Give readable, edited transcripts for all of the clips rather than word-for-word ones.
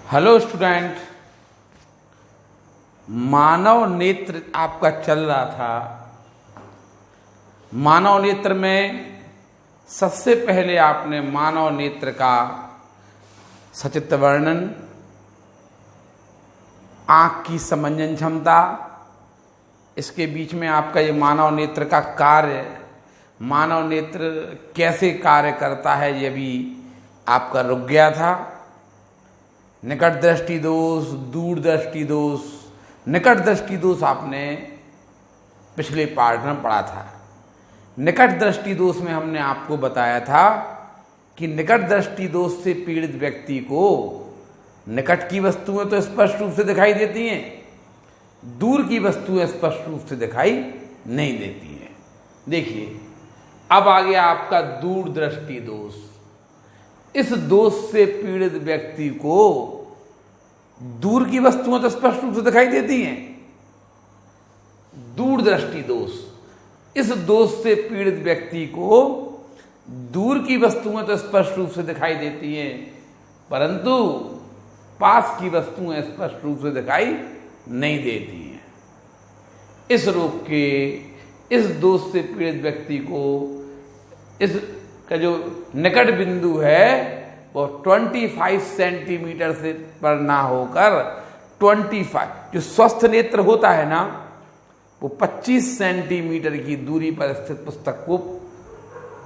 Hello student, मानव नेत्र आपका चल रहा था। मानव नेत्र में सबसे पहले आपने मानव नेत्र का सचित्र वर्णन, आँख की समंजन क्षमता, इसके बीच में आपका ये मानव नेत्र का कार्य, मानव नेत्र कैसे कार्य करता है, ये भी आपका रुक गया था। निकट दृष्टि दोष, दूर दृष्टि दोष। निकट दृष्टि दोष आपने पिछले पाठ में पढ़ा था। निकट दृष्टि दोष में हमने आपको बताया था कि निकट दृष्टि दोष से पीड़ित व्यक्ति को निकट की वस्तुएं तो स्पष्ट रूप से दिखाई देती हैं, दूर की वस्तुएं स्पष्ट रूप से दिखाई नहीं देती हैं। देखिए, अब आ गया आपका दूर दृष्टि दोष। इस दोष से पीड़ित व्यक्ति को दूर की वस्तुएं तो स्पष्ट रूप से दिखाई देती हैं। दूर दृष्टि दोष, इस दोष से पीड़ित व्यक्ति को दूर की वस्तुएं तो स्पष्ट रूप से दिखाई देती हैं, परंतु पास की वस्तुएं स्पष्ट रूप से दिखाई नहीं देती हैं। इस रोग के, इस दोष से पीड़ित व्यक्ति को इस का जो निकट बिंदु है वो 25 सेंटीमीटर से पर ना होकर 25, जो स्वस्थ नेत्र होता है ना, वो 25 सेंटीमीटर की दूरी पर स्थित पुस्तक को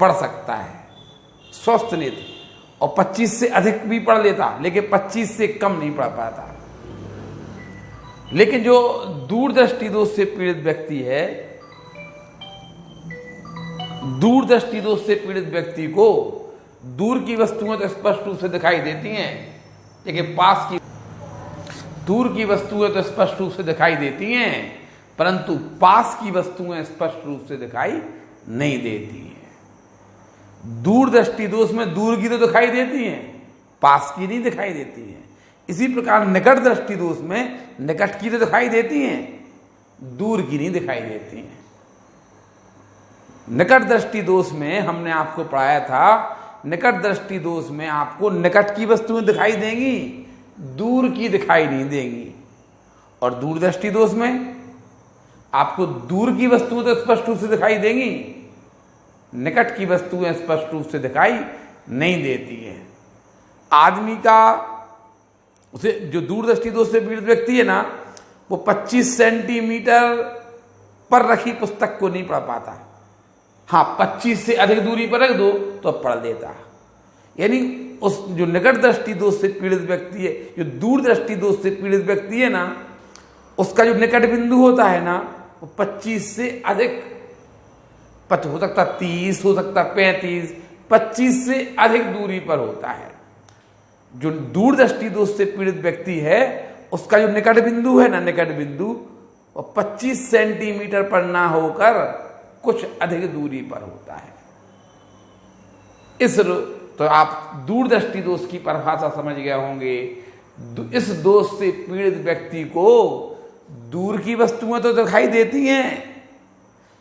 पढ़ सकता है, स्वस्थ नेत्र। और 25 से अधिक भी पढ़ लेता, लेकिन 25 से कम नहीं पढ़ पाता। लेकिन जो दूरदृष्टि दोष से पीड़ित व्यक्ति है, दूर दृष्टि दोष से पीड़ित व्यक्ति को दूर की वस्तुएं तो स्पष्ट रूप से दिखाई देती हैं, लेकिन पास की, दूर की वस्तुएं तो स्पष्ट रूप से दिखाई देती हैं, परंतु पास की वस्तुएं स्पष्ट रूप से दिखाई नहीं देती हैं। दूर दृष्टि दोष में दूर की तो दिखाई देती हैं, पास की नहीं दिखाई देती हैं। इसी प्रकार निकट दृष्टि दोष में निकट की तो दिखाई देती हैं, दूर की नहीं दिखाई देती हैं। निकट दृष्टि दोष में हमने आपको पढ़ाया था, निकट दृष्टि दोष में आपको निकट की वस्तुएं दिखाई देंगी, दूर की दिखाई नहीं देंगी। और दूर दृष्टि दोष में आपको दूर की वस्तुएं तो स्पष्ट रूप से दिखाई देंगी, निकट की वस्तुएं स्पष्ट रूप से दिखाई नहीं देती है। आदमी का, उसे जो दूर दृष्टि दोष से पीड़ित व्यक्ति है ना, वो 25 सेंटीमीटर पर रखी पुस्तक को नहीं पढ़ पाता। हाँ, 25 से अधिक दूरी पर रख दो तो पढ़ लेता। यानी उस जो निकट दृष्टि दोष से पीड़ित व्यक्ति है, जो दूर दृष्टि दोष से पीड़ित व्यक्ति है ना, उसका जो निकट बिंदु होता है ना, वो 25 से अधिक, हो सकता 30, हो सकता 35, 25 से अधिक दूरी पर होता है। जो दूर दृष्टि दोष से पीड़ित व्यक्ति है, उसका जो निकट बिंदु है ना, निकट बिंदु वो 25 सेंटीमीटर पर ना होकर कुछ अधिक दूरी पर होता है। तो आप दूर दृष्टि दोष की परिभाषा समझ गए होंगे। इस दोष से पीड़ित व्यक्ति को दूर की वस्तुएं तो दिखाई देती हैं,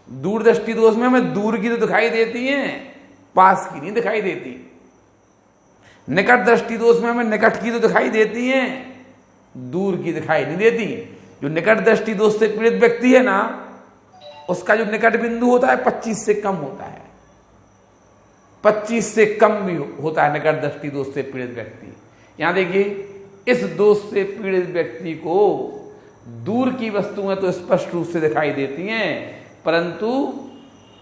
दूर दृष्टि दोष में हमें दूर की तो दिखाई देती हैं, पास की नहीं दिखाई देती। निकट दृष्टि दोष में हमें निकट की तो दिखाई देती हैं, दूर की दिखाई नहीं देती। जो निकट दृष्टि दोष से पीड़ित व्यक्ति है ना, उसका जो निकट बिंदु होता है 25 से कम होता है, 25 से कम भी होता है निकट दृष्टि दोष से पीड़ित व्यक्ति। यहां देखिए, इस दोष से पीड़ित व्यक्ति को दूर की वस्तुएं तो स्पष्ट रूप से दिखाई देती हैं, परंतु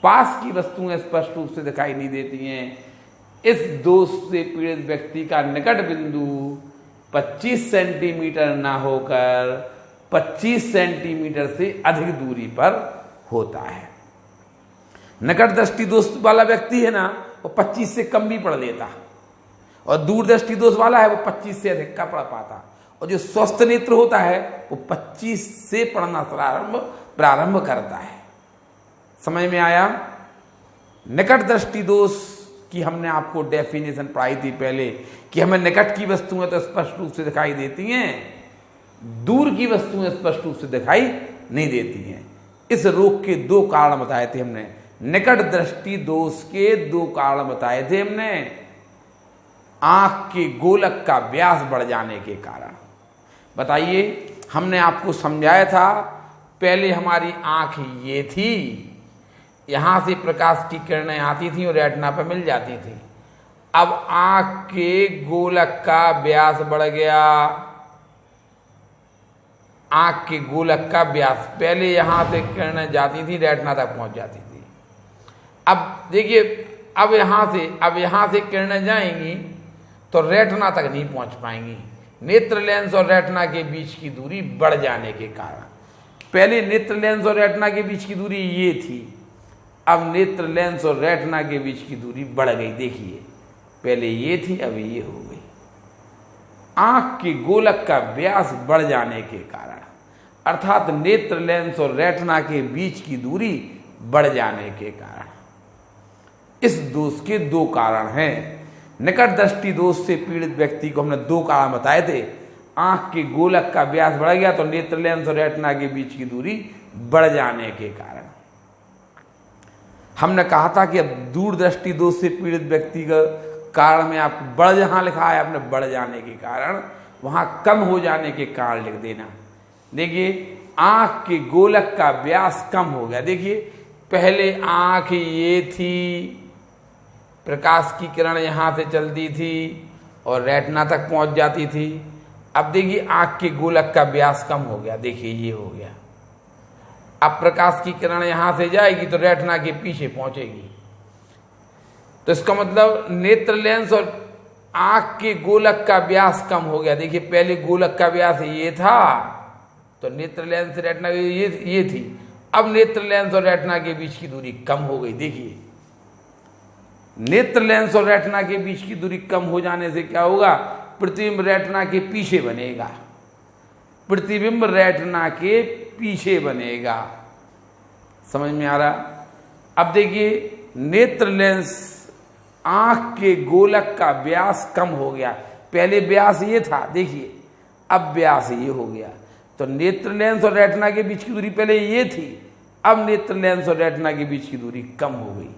पास की वस्तुएं स्पष्ट रूप से दिखाई नहीं देती हैं। इस दोष से पीड़ित व्यक्ति का निकट बिंदु 25 सेंटीमीटर ना होकर 25 सेंटीमीटर से अधिक दूरी पर होता है। निकट दृष्टि दोष वाला व्यक्ति है ना, वो 25 से कम भी पढ़ लेता, और दूर दृष्टि दोष वाला है वो 25 से अधिक का पढ़ पाता। और जो स्वस्थ नेत्र होता है वो 25 से पढ़ना प्रारंभ करता है। समझ में आया? निकट दृष्टि दोष की हमने आपको डेफिनेशन पढ़ाई थी पहले, कि हमें निकट की वस्तुएं तो स्पष्ट रूप से दिखाई देती हैं, दूर की वस्तुएं स्पष्ट रूप से दिखाई नहीं देती हैं। इस रोग के दो कारण बताए थे हमने, निकट दृष्टि दोष के दो कारण बताए थे हमने। आंख के गोलक का व्यास बढ़ जाने के कारण। बताइए, हमने आपको समझाया था पहले हमारी आंख ये थी, यहां से प्रकाश की किरणें आती थी और रेटिना पर मिल जाती थी। अब आंख के गोलक का व्यास बढ़ गया, आंख के गोलक का व्यास, पहले यहां से किरणें जाती थी रेटिना तक पहुंच जाती थी। अब देखिए, अब यहां से किरणें जाएंगी तो रेटिना तक नहीं पहुंच पाएंगी, नेत्र लेंस और रेटिना के बीच की दूरी बढ़ जाने के कारण। पहले नेत्र लेंस और रेटिना के बीच की दूरी ये थी, अब नेत्र लेंस और रेटिना के बीच की दूरी बढ़ गई। देखिए, पहले ये थी, अब ये हो गई। आंख के गोलक का व्यास बढ़ जाने के कारण, अर्थात नेत्र लेंस और रेटिना के बीच की दूरी बढ़ जाने के कारण। इस दोष के दो कारण हैं। निकट दृष्टि दोष से पीड़ित व्यक्ति को हमने दो कारण बताए थे। आंख के गोलक का व्यास बढ़ गया तो नेत्र लेंस और रेटिना के बीच की दूरी बढ़ जाने के कारण। हमने कहा था कि अब दूरदृष्टि दोष से पीड़ित व्यक्ति का कारण में आपको बढ़, जहां लिखा है आपने बढ़ जाने के कारण, वहां कम हो जाने के कारण लिख देना। देखिए, आंख के गोलक का व्यास कम हो गया। देखिए, पहले आंख ये थी, प्रकाश की किरण यहां से चलती थी और रेटिना तक पहुंच जाती थी। अब देखिए, आंख के गोलक का व्यास कम हो गया। देखिए, ये हो गया। अब प्रकाश की किरण यहां से जाएगी तो रेटिना के पीछे पहुंचेगी। तो इसका मतलब नेत्र लेंस और आंख के गोलक का व्यास कम हो गया। देखिए, पहले गोलक का व्यास ये था तो नेत्र लेंस रेटिना ये थी, अब नेत्र लेंस और रेटिना के बीच की दूरी कम हो गई। देखिए, नेत्र लेंस और रेटिना के बीच की दूरी कम हो जाने से क्या होगा, प्रतिबिंब रेटिना के पीछे बनेगा, प्रतिबिंब रेटिना के पीछे बनेगा। समझ में आ रहा? अब देखिए, नेत्र लेंस, आंख के गोलक का व्यास कम हो गया। पहले व्यास ये था, देखिए, अब व्यास ये हो गया। तो नेत्र लेंस और रेटिना के बीच की दूरी पहले ये थी, अब नेत्र लेंस और रेटिना के बीच की दूरी कम हो गई।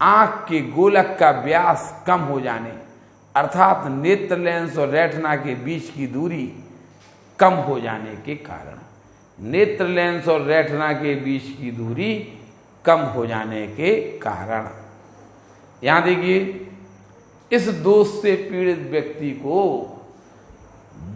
आंख के गोलक का व्यास कम हो जाने, अर्थात नेत्र लेंस और रेटिना के बीच की दूरी कम हो जाने के कारण, नेत्र लेंस और रेटिना के बीच की दूरी कम हो जाने के कारण। यहां देखिए, इस दोष से पीड़ित व्यक्ति को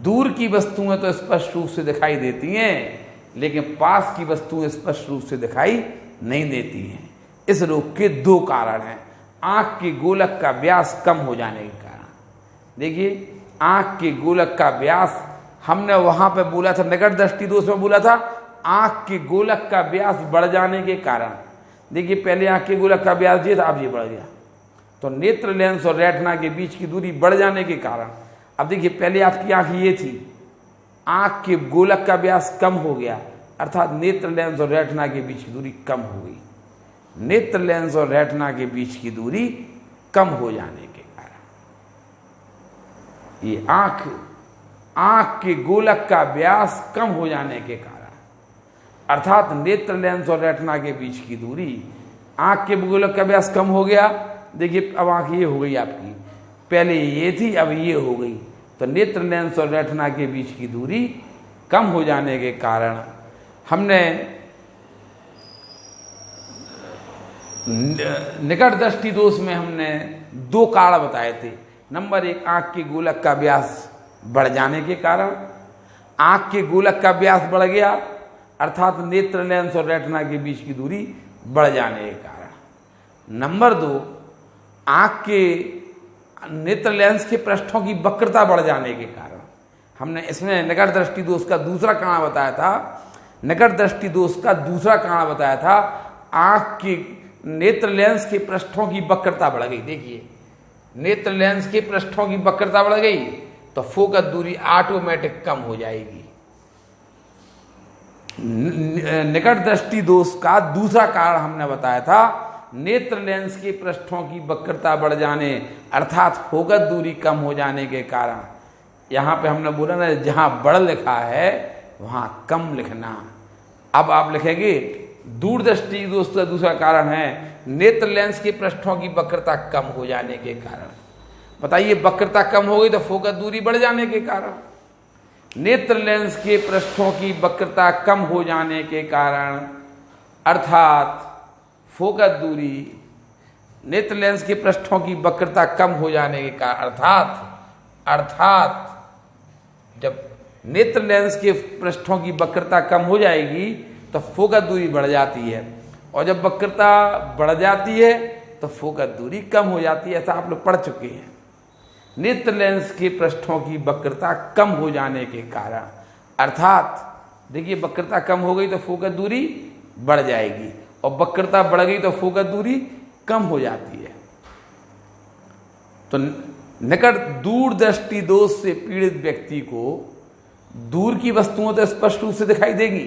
दूर की वस्तुएं तो स्पष्ट रूप से दिखाई देती हैं, लेकिन पास की वस्तुएं स्पष्ट रूप से दिखाई नहीं देती हैं। इस रोग के दो कारण हैं। आंख के गोलक का व्यास कम हो जाने के कारण। देखिए, आंख के गोलक का व्यास, हमने वहां पे बोला था, निकट दृष्टि दोष में बोला था, आंख के गोलक का व्यास बढ़ जाने के कारण। देखिए, पहले आंख के गोलक का व्यास ये था, अब ये बढ़ गया। तो नेत्र लेंस और रेटिना के बीच की दूरी बढ़ जाने के कारण, अब देखिए, पहले आपकी आंख ये थी, आंख के गोलक का व्यास कम हो गया, अर्थात नेत्र लेंस और रेटिना के बीच की दूरी कम हो गई। नेत्र लेंस और रेटिना के बीच की दूरी कम हो जाने के कारण, ये आंख के गोलक का व्यास कम हो जाने के कारण, अर्थात नेत्र लेंस और रेटिना के बीच की दूरी, आंख के गोलक का व्यास कम हो गया। देखिए, अब आंख ये हो गई आपकी, पहले ये थी, अब ये हो गई। तो नेत्र लेंस और रेटिना के बीच की दूरी कम हो जाने के कारण हमने निकट दृष्टि दोष में हमने दो कारण बताए थे। नंबर एक, आंख के गोलक का व्यास बढ़ जाने के कारण, आंख के गोलक का व्यास बढ़ गया, अर्थात नेत्र लेंस और रेटिना के बीच की दूरी बढ़ जाने के कारण। नंबर दो, आंख के नेत्र लेंस के पृष्ठों की वक्रता बढ़ जाने के कारण। हमने इसमें निकट दृष्टि दोष का दूसरा कारण बताया था, निकट दृष्टि दोष का दूसरा कारण बताया था, आंख के नेत्र लेंस के पृष्ठों की वक्रता बढ़ गई। देखिए, नेत्र लेंस के पृष्ठों की वक्रता बढ़ गई तो फोकस दूरी ऑटोमेटिक कम हो जाएगी। निकट दृष्टि दोष का दूसरा कारण हमने बताया था, नेत्र लेंस के पृष्ठों की वक्रता बढ़ जाने, अर्थात फोकस दूरी कम हो जाने के कारण। यहां पे हमने बोला ना, जहां बढ़ लिखा है वहां कम लिखना। अब आप लिखेंगे, दूरदृष्टि दोष का दूसरा कारण है नेत्र लेंस के पृष्ठों की वक्रता कम हो जाने के कारण। बताइए, वक्रता कम हो गई तो फोकस दूरी बढ़ जाने के कारण, नेत्र लेंस के पृष्ठों की वक्रता कम हो जाने के कारण, अर्थात फोकस दूरी, नेत्र लेंस के पृष्ठों की वक्रता कम हो जाने के कारण, अर्थात जब नेत्र लेंस के पृष्ठों की वक्रता कम हो जाएगी तो फोकस दूरी बढ़ जाती है, और जब वक्रता बढ़ जाती है तो फोकस दूरी कम हो जाती है। ऐसा आप लोग पढ़ चुके हैं। नेत्र लेंस के पृष्ठों की वक्रता कम हो जाने के कारण, अर्थात देखिए वक्रता कम हो गई तो फोकस दूरी बढ़ जाएगी, और वक्रता बढ़ गई तो फोकस दूरी कम हो जाती है। तो निकट दूरदृष्टि दोष से पीड़ित व्यक्ति को दूर की वस्तुओं तो स्पष्ट रूप से दिखाई देगी,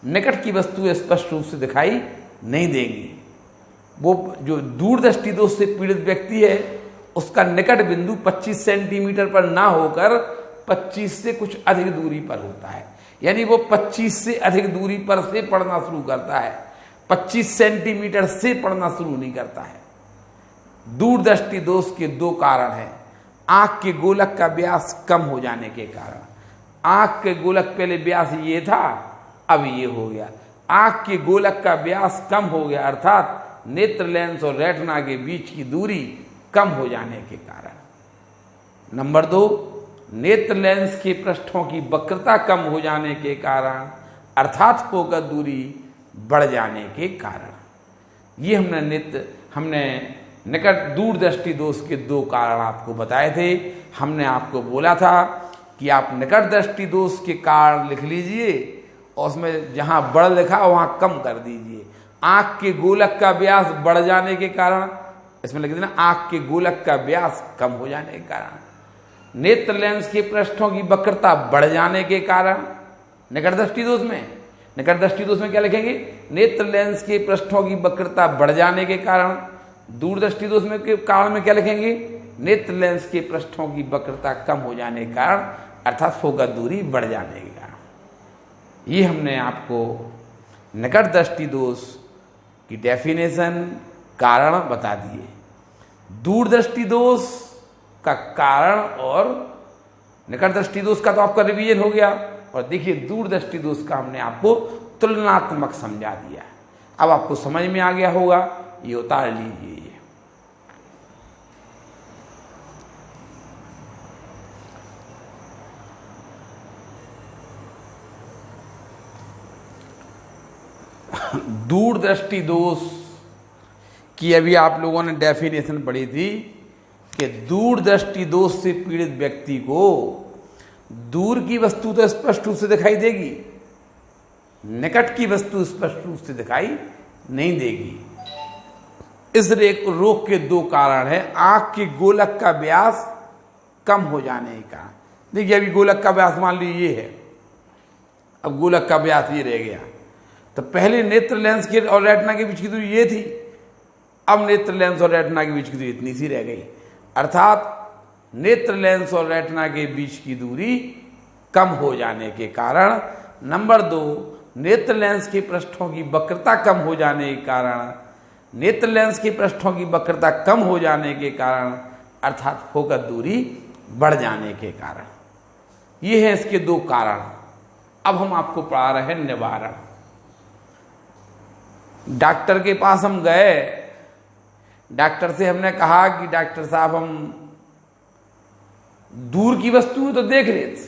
निकट की वस्तु स्पष्ट रूप से दिखाई नहीं देगी। वो जो दूरदृष्टि दोष से पीड़ित व्यक्ति है उसका निकट बिंदु 25 सेंटीमीटर पर ना होकर 25 से कुछ अधिक दूरी पर होता है, यानी वो 25 से अधिक दूरी पर से पढ़ना शुरू करता है, 25 सेंटीमीटर से पढ़ना शुरू नहीं करता है। दूरदृष्टि दोष के दो कारण हैं। आंख के गोलक का व्यास कम हो जाने के कारण, आंख के गोलक पहले व्यास ये था, अब ये हो गया, आंख के गोलक का व्यास कम हो गया, अर्थात नेत्र लेंस और रेटिना के बीच की दूरी कम हो जाने के कारण। नंबर 2, नेत्र लेंस के पृष्ठों की वक्रता कम हो जाने के कारण, अर्थात फोकस दूरी बढ़ जाने के कारण। ये हमने निकट दूरदृष्टि दोष के दो कारण आपको बताए थे। हमने आपको बोला था कि आप निकट दृष्टि दोष के कारण लिख लीजिए और उसमें जहां बढ़ लिखा वहां कम कर दीजिए। आंख के गोलक का व्यास बढ़ जाने के कारण, इसमें लिख देना आंख के गोलक का व्यास कम हो जाने के कारण। नेत्र लेंस के पृष्ठों की वक्रता बढ़ जाने के कारण, निकट दृष्टि दोष में क्या लिखेंगे? नेत्र लेंस के पृष्ठों की वक्रता बढ़ जाने के कारण। दूरदृष्टि दोष में के कारण में क्या लिखेंगे? नेत्र लेंस के पृष्ठों की वक्रता कम हो जाने के कारण, अर्थात फोकस दूरी बढ़ जाने के कारण। ये हमने आपको निकट दृष्टि दोष की डेफिनेशन, कारण बता दिए। दूरदृष्टि दोष का कारण और निकट दृष्टि दोष का तो आपका रिवीजन हो गया, और देखिए दूरदृष्टि दोष का हमने आपको तुलनात्मक समझा दिया। अब आपको समझ में आ गया होगा, ये उतार लीजिए। दूरदृष्टि दोष की अभी आप लोगों ने डेफिनेशन पढ़ी थी कि दूरदृष्टि दोष से पीड़ित व्यक्ति को दूर की वस्तु तो स्पष्ट रूप से दिखाई देगी, निकट की वस्तु स्पष्ट रूप से दिखाई नहीं देगी। इस रोग के दो कारण है। आंख के गोलक का व्यास कम हो जाने का, देखिए अभी गोलक का व्यास मान लीजिए ये है, अब गोलक का व्यास ये रह गया। तो पहले नेत्र लेंस के और रेटिना के बीच की दूरी ये थी, अब नेत्र लेंस और रेटिना के बीच की दूरी इतनी सी रह गई, अर्थात नेत्र लेंस और रेटिना के बीच की दूरी कम हो जाने के कारण। नंबर 2, नेत्र लेंस के पृष्ठों की वक्रता कम हो जाने के कारण, नेत्र लेंस के पृष्ठों की वक्रता कम हो जाने के कारण, अर्थात फोकस दूरी बढ़ जाने के कारण। ये है इसके दो कारण। अब हम आपको पढ़ा रहे हैं निवारण। डॉक्टर के पास हम गए, डॉक्टर से हमने कहा कि डॉक्टर साहब हम दूर की वस्तुएं तो देख लेते,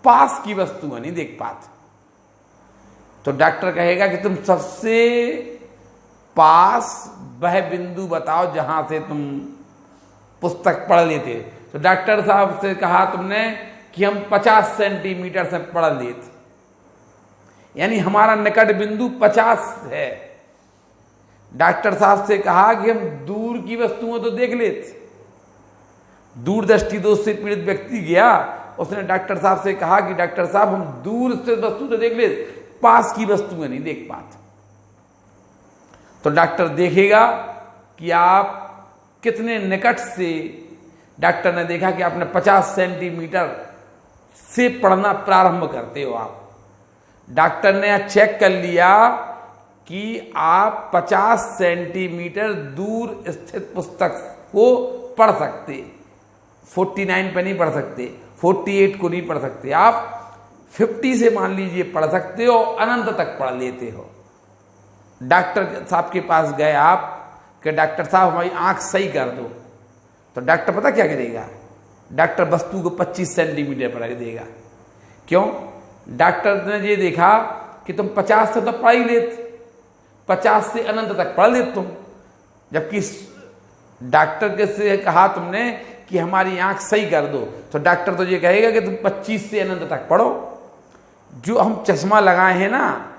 पास की वस्तुएं नहीं देख पाते। तो डॉक्टर कहेगा कि तुम सबसे पास वह बिंदु बताओ जहां से तुम पुस्तक पढ़ लेते। तो डॉक्टर साहब से कहा तुमने कि हम 50 सेंटीमीटर से पढ़ लेते, यानी हमारा निकट बिंदु 50 है। डॉक्टर साहब से कहा कि हम दूर की वस्तुओं तो देख लेते। दूरदृष्टि दोष से पीड़ित व्यक्ति गया, उसने डॉक्टर साहब से कहा कि डॉक्टर साहब हम दूर से वस्तु तो देख लेते, पास की वस्तुएं नहीं देख पाते। तो डॉक्टर देखेगा कि आप कितने निकट से, डॉक्टर ने देखा कि आपने 50 सेंटीमीटर से पढ़ना प्रारंभ करते हो आप। डॉक्टर ने चेक कर लिया कि आप 50 सेंटीमीटर दूर स्थित पुस्तक को पढ़ सकते, 49 पे नहीं पढ़ सकते, 48 को नहीं पढ़ सकते, आप 50 से मान लीजिए पढ़ सकते हो, अनंत तक पढ़ लेते हो। डॉक्टर साहब के पास गए आप कि डॉक्टर साहब हमारी आंख सही कर दो, तो डॉक्टर पता क्या करेगा? डॉक्टर वस्तु को 25 सेंटीमीटर पर रख देगा। क्यों? डॉक्टर ने ये देखा कि तुम 50 से तो पढ़ ही लेते, 50 से अनंत तक पढ़ लेते तुम, जबकि डॉक्टर के से कहा तुमने कि हमारी आंख सही कर दो, तो डॉक्टर तो ये कहेगा कि तुम 25 से अनंत तक पढ़ो। जो हम चश्मा लगाए हैं ना,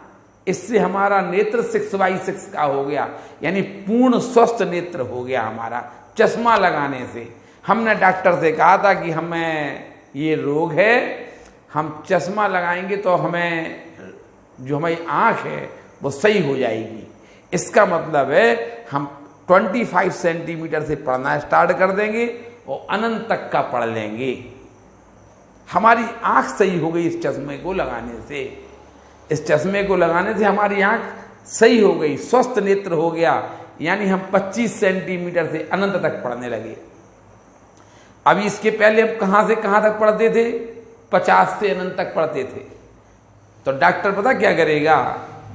इससे हमारा नेत्र 6/6 का हो गया, यानी पूर्ण स्वस्थ नेत्र हो गया हमारा चश्मा लगाने से। हमने डॉक्टर से कहा था कि हमें ये रोग है, हम चश्मा लगाएंगे तो हमें जो हमारी आंख है वो सही हो जाएगी। इसका मतलब है हम 25 सेंटीमीटर से पढ़ना स्टार्ट कर देंगे और अनंत तक का पढ़ लेंगे। हमारी आंख सही हो गई इस चश्मे को लगाने से। इस चश्मे को लगाने से हमारी आंख सही हो गई, स्वस्थ नेत्र हो गया, यानी हम 25 सेंटीमीटर से अनंत तक पढ़ने लगे। अभी इसके पहले हम कहां से कहां तक पढ़ते थे? 50 से अनंत तक पढ़ते थे। तो डॉक्टर पता क्या करेगा?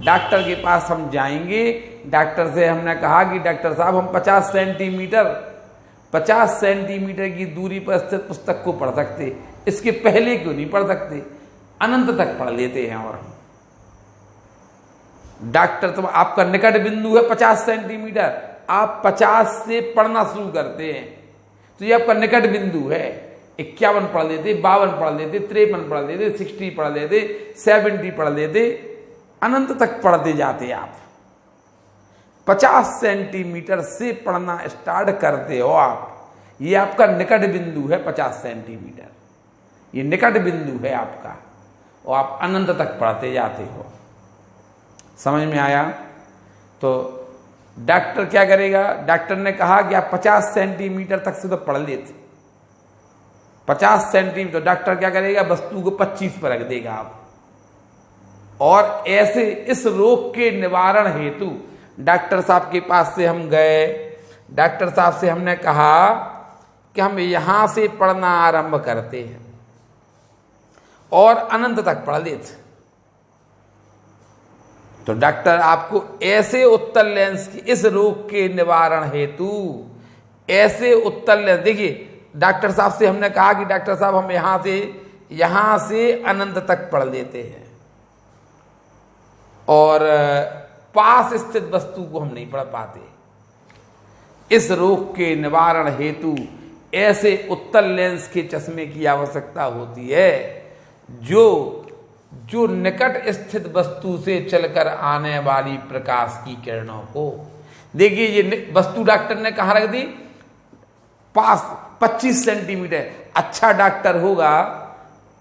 डॉक्टर के पास हम जाएंगे, डॉक्टर से हमने कहा कि डॉक्टर साहब हम 50 सेंटीमीटर की दूरी पर स्थित पुस्तक को पढ़ सकते, इसके पहले क्यों नहीं पढ़ सकते? अनंत तक पढ़ लेते हैं। और डॉक्टर तो आपका निकट बिंदु है 50 सेंटीमीटर, आप 50 से पढ़ना शुरू करते हैं, तो ये आपका निकट बिंदु है। 51 पढ़ लेते, 52 पढ़ लेते, 53 पढ़ लेते, 60 पढ़ लेते, 70 पढ़ लेते, अनंत तक पढ़ते जाते आप। 50 सेंटीमीटर से पढ़ना स्टार्ट करते हो आप, ये आपका निकट बिंदु है 50 सेंटीमीटर, ये निकट बिंदु है आपका, और आप अनंत तक पढ़ते जाते हो। समझ में आया? तो डॉक्टर क्या करेगा? डॉक्टर ने कहा कि आप 50 सेंटीमीटर तक से तो पढ़ लेते, 50 सेंटीमीटर, तो डॉक्टर क्या करेगा? वस्तु को 25 पर रख देगा आप। और ऐसे इस रोग के निवारण हेतु डॉक्टर साहब के पास से हम गए, डॉक्टर साहब से हमने कहा कि हम यहां से पढ़ना आरंभ करते हैं और अनंत तक पढ़ लेते। तो डॉक्टर आपको ऐसे उत्तल लेंस की, इस रोग के निवारण हेतु ऐसे उत्तल लेंस, देखिए डॉक्टर साहब से हमने कहा कि डॉक्टर साहब हम यहां से अनंत तक पढ़ लेते हैं और पास स्थित वस्तु को हम नहीं पढ़ पाते। इस रोग के निवारण हेतु ऐसे उत्तल लेंस के चश्मे की आवश्यकता होती है जो निकट स्थित वस्तु से चलकर आने वाली प्रकाश की किरणों को, देखिए ये वस्तु डॉक्टर ने कहां रख दी? पास 25 सेंटीमीटर। अच्छा डॉक्टर होगा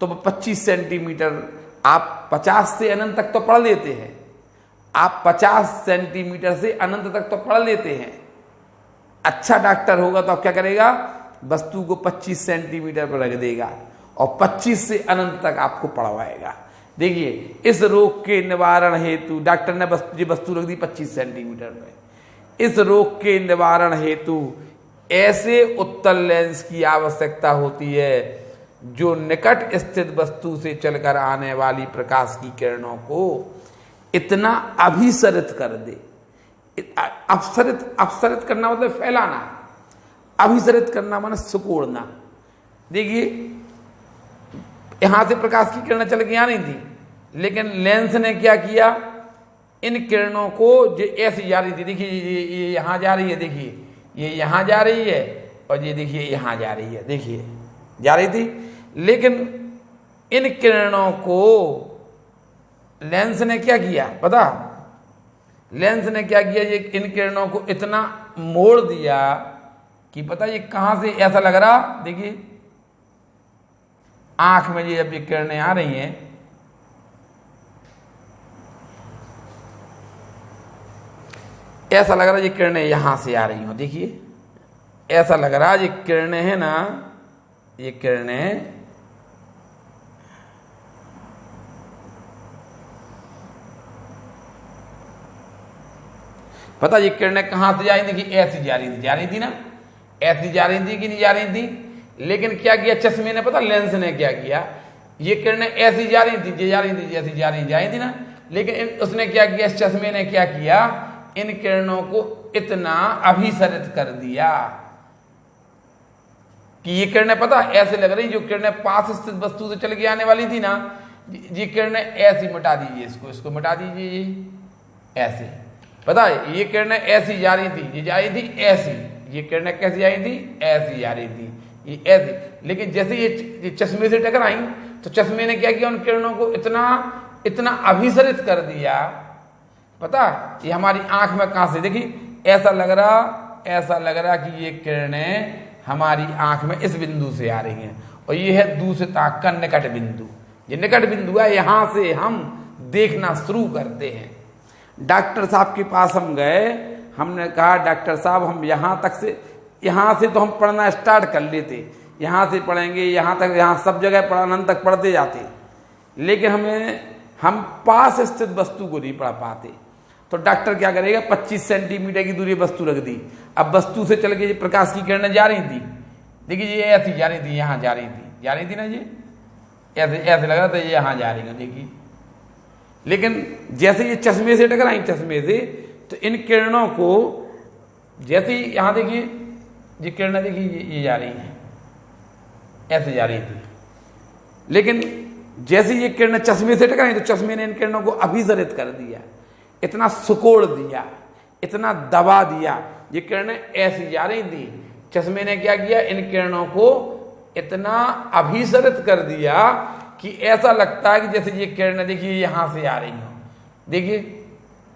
तो 25 सेंटीमीटर, आप 50 से अनंत तक तो पढ़ लेते हैं, आप 50 सेंटीमीटर से अनंत तक तो पढ़ लेते हैं। अच्छा डॉक्टर होगा तो आप क्या करेगा? वस्तु को 25 सेंटीमीटर पर रख देगा और 25 से अनंत तक आपको पढ़वाएगा। देखिए इस रोग के निवारण हेतु डॉक्टर ने वस्तु रख दी 25 सेंटीमीटर में। इस रोग के निवारण हेतु ऐसे उत्तल लेंस की आवश्यकता होती है जो निकट स्थित वस्तु से चलकर आने वाली प्रकाश की किरणों को इतना अभिसरित कर दे। अपसरित करना मतलब फैलाना, अभिसरित करना माने सिकोड़ना। देखिए यहां से प्रकाश की किरणें चल के आ नहीं थी, लेकिन लेंस ने क्या किया? इन किरणों को जो ऐसी जा रही थी, देखिए ये यहां जा रही है, देखिए ये यहां जा रही है और ये देखिए यहां जा रही है, देखिए जा रही थी, लेकिन इन किरणों को लेंस ने क्या किया पता? लेंस ने क्या किया? ये इन किरणों को इतना मोड़ दिया कि पता ये कहां से ऐसा लग रहा, देखिए आंख में ये जब ये किरणें आ रही हैं, ऐसा लग रहा है ये किरणें यहां से आ रही हो, देखिए ऐसा लग रहा है ये किरणें हैं ना, ये किरणें पता ये किरणें कहाँ से जा रही थी? कि ऐसी जा रही थी ना, ऐसी जा रही थी कि नहीं जा रही थी? लेकिन क्या किया चश्मे ने, पता लेंस ने क्या किया, ये किरणें ऐसी जा रही थी, ये जा रही थी, ऐसी जा रही थी ना, लेकिन उसने क्या किया, इस चश्मे ने क्या किया, इन किरणों को इतना अभिसरित कर दिया कि ये किरणें पता ऐसे लग रही, जो किरणें पास स्थित वस्तु से चल के आने वाली थी ना, ये किरणें ऐसी मिटा दीजिए, इसको मिटा दीजिए, ऐसे पता है ये किरणें ऐसी जा रही थी, ये जा रही थी ऐसी, ये किरणें कैसी जा रही थी? ऐसी जा रही थी, ये ऐसी। लेकिन जैसे ये चश्मे से टकराई तो चश्मे ने क्या किया, उन किरणों को इतना अभिसरित कर दिया, पता ये हमारी आंख में कहां से देखी, ऐसा लग रहा कि ये किरणें हमारी आंख में इस बिंदु से आ रही हैं, और ये है दूसरे आंख का निकट बिंदु। ये निकट बिंदु है, यहां से हम देखना शुरू करते हैं। डॉक्टर साहब के पास हम गए, हमने कहा डॉक्टर साहब हम यहाँ से तो हम पढ़ना स्टार्ट कर लेते, यहाँ से पढ़ेंगे, यहाँ तक, यहाँ सब जगह अनंत तक पढ़ते जाते, लेकिन हम पास स्थित वस्तु को नहीं पढ़ पाते। तो डॉक्टर क्या करेगा, 25 सेंटीमीटर की दूरी वस्तु रख दी। अब वस्तु से चल के प्रकाश की किरणें जा रही थी, देखिए ये ऐसी जा रही थी, यहाँ जा रही थी ना, ये ऐसे लग रहा था ये यहाँ जा रही है, देखिए। लेकिन जैसे ये चश्मे से टकराई, चश्मे से, तो इन किरणों को जैसे यहाँ देखिए, ये किरणें देखिए ये जा रही हैं, ऐसे जा रही थी, लेकिन जैसे ये किरणें चश्मे से टकराई तो चश्मे ने इन किरणों को अभिसरित कर दिया, इतना सुकोड़ दिया, इतना दबा दिया। ये किरणें ऐसी जा रही थी, चश्मे ने क्या किया, इन किरणों को इतना अभिसरित कर दिया कि ऐसा लगता है कि जैसे ये किरणें देखिए यहां से आ रही हो। देखिए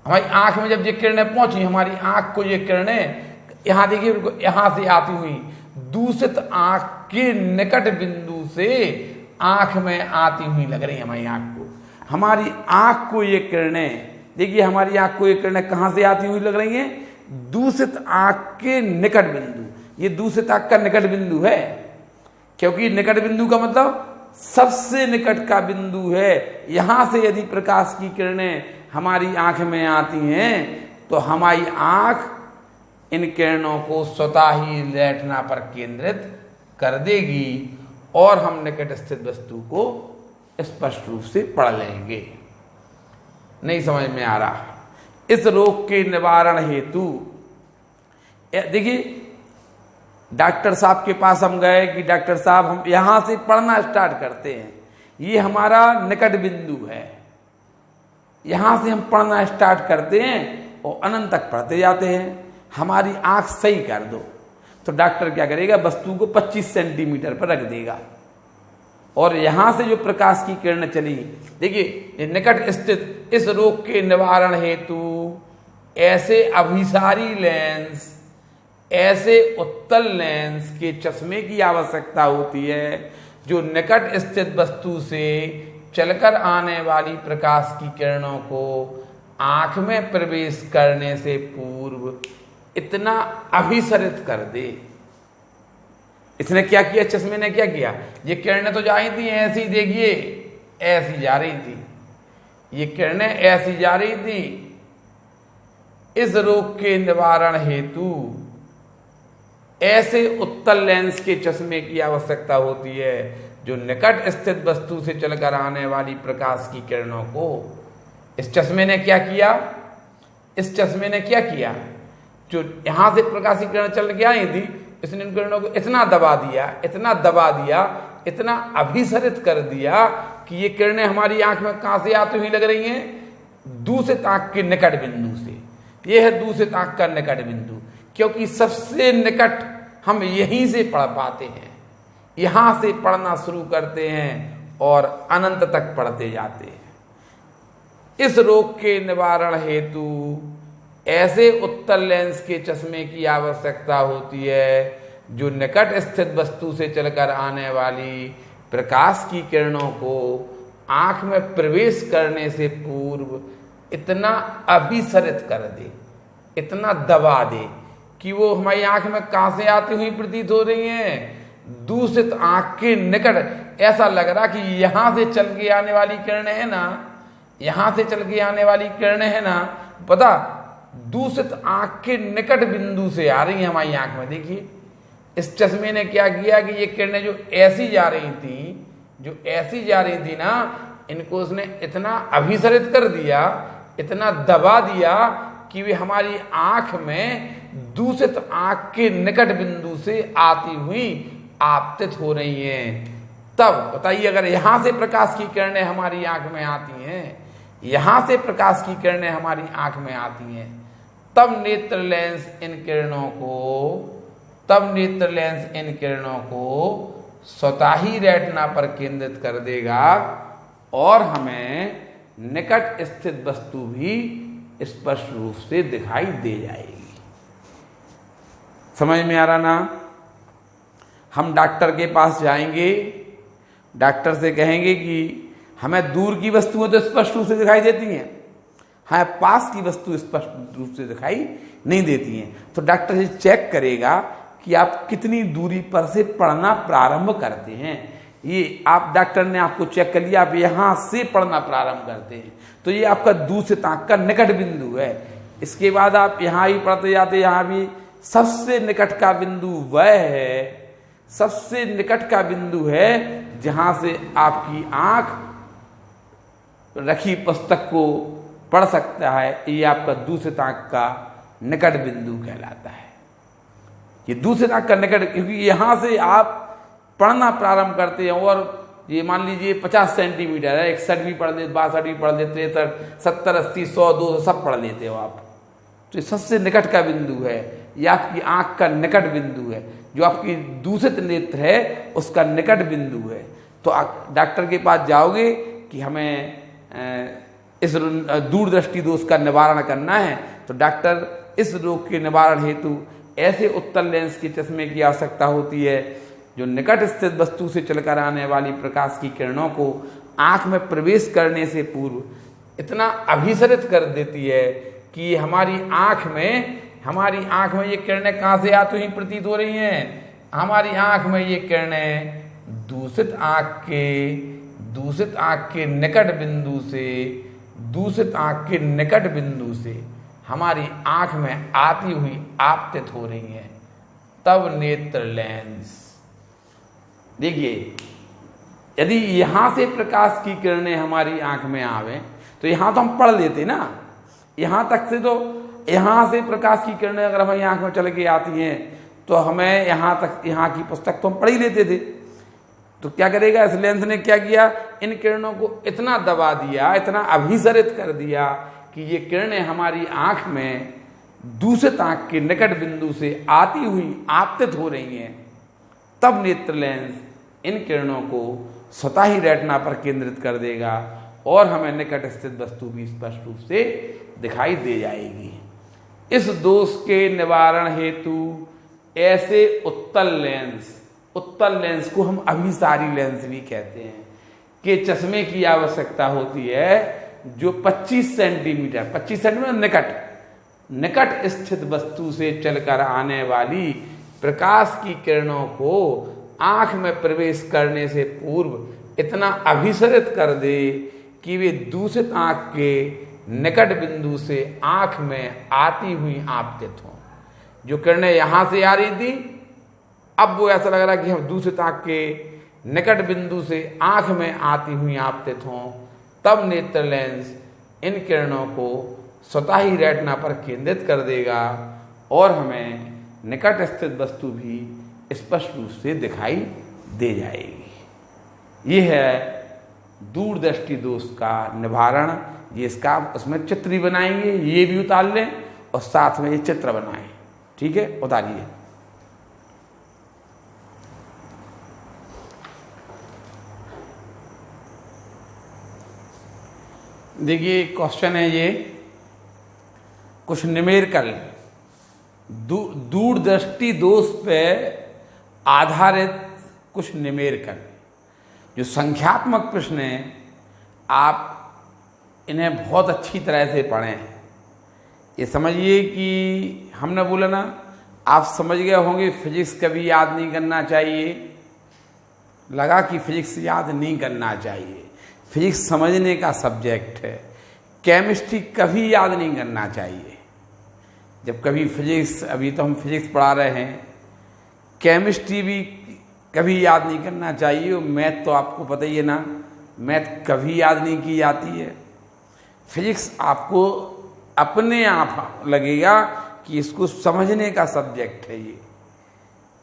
हमारी आंख में जब ये किरणें पहुंची, हमारी आंख को ये किरणें यहां देखिए, यहां से आती हुई दूषित आंख के निकट बिंदु से आंख में आती हुई लग रही है हमारी आंख को। हमारी आंख को ये किरणें देखिए, हमारी आंख को ये किरणें कहां से आती हुई लग रही हैं? दूषित आंख के निकट बिंदु। ये दूषित आंख का निकट बिंदु है, क्योंकि निकट बिंदु का मतलब सबसे निकट का बिंदु है। यहां से यदि प्रकाश की किरणें हमारी आंख में आती हैं तो हमारी आंख इन किरणों को स्वतः ही रेटिना पर केंद्रित कर देगी और हम निकट स्थित वस्तु को स्पष्ट रूप से पढ़ लेंगे। नहीं समझ में आ रहा? इस रोग के निवारण हेतु देखिए, डॉक्टर साहब के पास हम गए कि डॉक्टर साहब हम यहां से पढ़ना स्टार्ट करते हैं, ये हमारा निकट बिंदु है, यहां से हम पढ़ना स्टार्ट करते हैं और अनंत तक पढ़ते जाते हैं, हमारी आंख सही कर दो। तो डॉक्टर क्या करेगा, वस्तु को 25 सेंटीमीटर पर रख देगा और यहां से जो प्रकाश की किरणें चली, देखिए निकट स्थित इस रोग के निवारण हेतु ऐसे अभिसारी लेंस, ऐसे उत्तल लेंस के चश्मे की आवश्यकता होती है जो निकट स्थित वस्तु से चलकर आने वाली प्रकाश की किरणों को आंख में प्रवेश करने से पूर्व इतना अभिसरित कर दे। इसने क्या किया, चश्मे ने क्या किया, ये किरणें तो जा रही थी ऐसी, देखिए ऐसी जा रही थी, ये किरणें ऐसी जा रही थी। इस रोग के निवारण हेतु ऐसे उत्तल लेंस के चश्मे की आवश्यकता होती है जो निकट स्थित वस्तु से चलकर आने वाली प्रकाश की किरणों को, इस चश्मे ने क्या किया, इस चश्मे ने क्या किया, जो यहां से प्रकाश की किरण चल के आई थी, इसने इन किरणों को इतना दबा दिया, इतना दबा दिया, इतना अभिसरित कर दिया कि ये किरणें हमारी आंख में कहां से आती हुई लग रही हैं, दूषित आंख के निकट बिंदु से। यह है दूषित आंख का निकट बिंदु, क्योंकि सबसे निकट हम यहीं से पढ़ पाते हैं, यहां से पढ़ना शुरू करते हैं और अनंत तक पढ़ते जाते हैं। इस रोग के निवारण हेतु ऐसे उत्तल लेंस के चश्मे की आवश्यकता होती है जो निकट स्थित वस्तु से चलकर आने वाली प्रकाश की किरणों को आंख में प्रवेश करने से पूर्व इतना अभिसरित कर दे, इतना दबा दे कि वो हमारी आंख में कहां से आती हुई प्रतीत हो रही हैं, दूषित आंख के निकट। ऐसा लग रहा कि यहां से चल के आने वाली किरणें है ना, यहां से चल के आने वाली किरणें है ना, पता दूषित आंख के निकट बिंदु से आ रही है हमारी आंख में। देखिए इस चश्मे ने क्या किया कि ये किरणें जो ऐसी जा रही थी ना, इनको उसने इतना अभिसरित कर दिया, इतना दबा दिया कि वे हमारी आंख में दूषित आंख के निकट बिंदु से आती हुई आपतित हो रही हैं। तब बताइए, अगर यहां से प्रकाश की किरणें हमारी आंख में आती हैं, यहां से प्रकाश की किरणें हमारी आंख में आती हैं, तब नेत्र लेंस इन किरणों को स्वतः ही रेटिना पर केंद्रित कर देगा और हमें निकट स्थित वस्तु भी स्पष्ट रूप से दिखाई दे जाएगी। समझ में आ रहा ना? हम डॉक्टर के पास जाएंगे, डॉक्टर से कहेंगे कि हमें दूर की वस्तुएं तो स्पष्ट रूप से दिखाई देती हैं, हाँ पास की वस्तु स्पष्ट रूप से दिखाई नहीं देती हैं। तो डॉक्टर ये चेक करेगा कि आप कितनी दूरी पर से पढ़ना प्रारंभ करते हैं। ये आप डॉक्टर ने आपको चेक कर लिया, आप यहाँ से पढ़ना प्रारंभ करते हैं, तो ये आपका दूषित आंख का निकट बिंदु है। इसके बाद आप यहाँ ही पढ़ते जाते, यहाँ भी सबसे निकट का बिंदु वह है, सबसे निकट का बिंदु है जहां से आपकी आंख रखी पुस्तक को पढ़ सकता है। ये आपका दूषित आंख का निकट बिंदु कहलाता है। ये दूसरे आंख का निकट, क्योंकि यहां से आप पढ़ना प्रारंभ करते हैं और ये मान लीजिए 50 सेंटीमीटर है, 61 भी पढ़ लेते, 62 भी पढ़ लेते, 63, 70, 80, 100, 200 सब पढ़ लेते हो आप। तो ये सबसे निकट का बिंदु है, ये आपकी आंख का निकट बिंदु है, जो आपकी दूषित नेत्र है उसका निकट बिंदु है। तो डॉक्टर के पास जाओगे कि हमें इस दूरदृष्टि दोष का निवारण करना है, तो डॉक्टर इस रोग के निवारण हेतु ऐसे उत्तल लेंस के चश्मे की आवश्यकता होती है जो निकट स्थित वस्तु से चलकर आने वाली प्रकाश की किरणों को आंख में प्रवेश करने से पूर्व इतना अभिसरित कर देती है कि हमारी आंख में ये किरणें कहाँ से आती हुई प्रतीत हो रही हैं? हमारी आंख में ये किरणें दूषित आंख के निकट बिंदु से हमारी आंख में आती हुई आपतित हो रही हैं। तब नेत्र लेंस, देखिए यदि यहां से प्रकाश की किरणें हमारी आंख में आवे तो यहां तो हम पढ़ लेते ना, यहां तक से, तो यहां से प्रकाश की किरणें अगर हमारी आंख में चल के आती हैं तो हमें यहाँ की पुस्तक तो हम पढ़ ही लेते थे। तो क्या करेगा, इस लेंस ने क्या किया, इन किरणों को इतना दबा दिया, इतना अभिसरित कर दिया कि ये किरणें हमारी आंख में दूषित आंख के निकट बिंदु से आती हुई आपतित हो रही हैं। तब नेत्र लेंस इन किरणों को स्वतः ही रेटिना पर केंद्रित कर देगा और हमें निकट स्थित वस्तु भी स्पष्ट रूप से दिखाई दे जाएगी। इस दोष के निवारण हेतु ऐसे उत्तल लेंस को हम अभिसारी लेंस भी कहते हैं कि चश्मे की आवश्यकता होती है जो 25 सेंटीमीटर निकट स्थित वस्तु से चलकर आने वाली प्रकाश की किरणों को आंख में प्रवेश करने से पूर्व इतना अभिसरित कर दे कि वे दूषित आंख के निकट बिंदु से आंख में आती हुई आपतित हों। जो किरणें यहां से आ रही थी, अब वो ऐसा लग रहा कि हम दूषित आंख के निकट बिंदु से आंख में आती हुई आपतित हों। तब नेत्र लेंस इन किरणों को स्वतः ही रेटिना पर केंद्रित कर देगा और हमें निकट स्थित वस्तु भी स्पष्ट रूप से दिखाई दे जाएगी। ये है दूरदृष्टि दोष का निवारण। ये इसका उसमें चित्र ही बनाएंगे, ये भी उतार लें और साथ में ये चित्र बनाएं। ठीक है, उतारिए। देखिए क्वेश्चन है ये, कुछ न्यूमेरिकल दूरदृष्टि दोष पे आधारित कुछ न्यूमेरिकल जो संख्यात्मक प्रश्न हैं, आप इन्हें बहुत अच्छी तरह से पढ़ें। ये समझिए कि हमने बोला ना, आप समझ गए होंगे फिजिक्स कभी याद नहीं करना चाहिए, लगा कि फिजिक्स याद नहीं करना चाहिए, फिजिक्स समझने का सब्जेक्ट है। केमिस्ट्री कभी याद नहीं करना चाहिए, जब कभी फिजिक्स, अभी तो हम फिजिक्स पढ़ा रहे हैं, केमिस्ट्री भी कभी याद नहीं करना चाहिए। और मैथ तो आपको पता ही है ना, मैथ कभी याद नहीं की जाती है। फिजिक्स आपको अपने आप लगेगा कि इसको समझने का सब्जेक्ट है, ये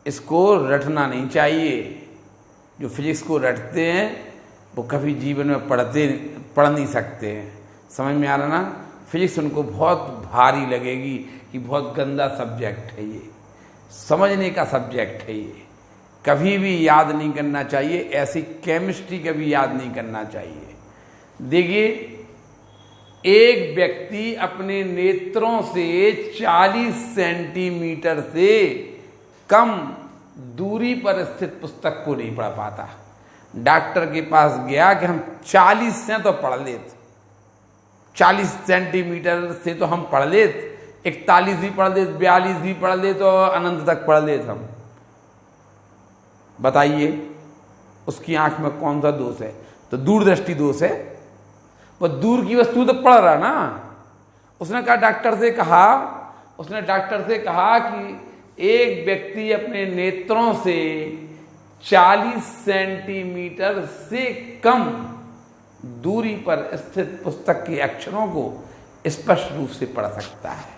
इसको रटना नहीं चाहिए। जो फिजिक्स को रटते हैं वो कभी जीवन में पढ़ नहीं सकते हैं। समझ में आ रहा ना? फिजिक्स उनको बहुत भारी लगेगी कि बहुत गंदा सब्जेक्ट है, ये समझने का सब्जेक्ट है, ये कभी भी याद नहीं करना चाहिए। ऐसी केमिस्ट्री कभी याद नहीं करना चाहिए। देखिए, एक व्यक्ति अपने नेत्रों से 40 सेंटीमीटर से कम दूरी पर स्थित पुस्तक को नहीं पढ़ पाता। डॉक्टर के पास गया कि हम 40 से तो पढ़ लेते, 40 सेंटीमीटर से तो हम पढ़ लेते, 41 भी पढ़ लेते, 42 भी पढ़ लेते तो अनंत तक पढ़ लेते हम। बताइए उसकी आंख में कौन सा दोष है? तो दूरदृष्टि दोष है। वो दूर की वस्तु तो पढ़ रहा ना। उसने डॉक्टर से कहा कि एक व्यक्ति अपने नेत्रों से 40 सेंटीमीटर से कम दूरी पर स्थित पुस्तक के अक्षरों को स्पष्ट रूप से पढ़ सकता है।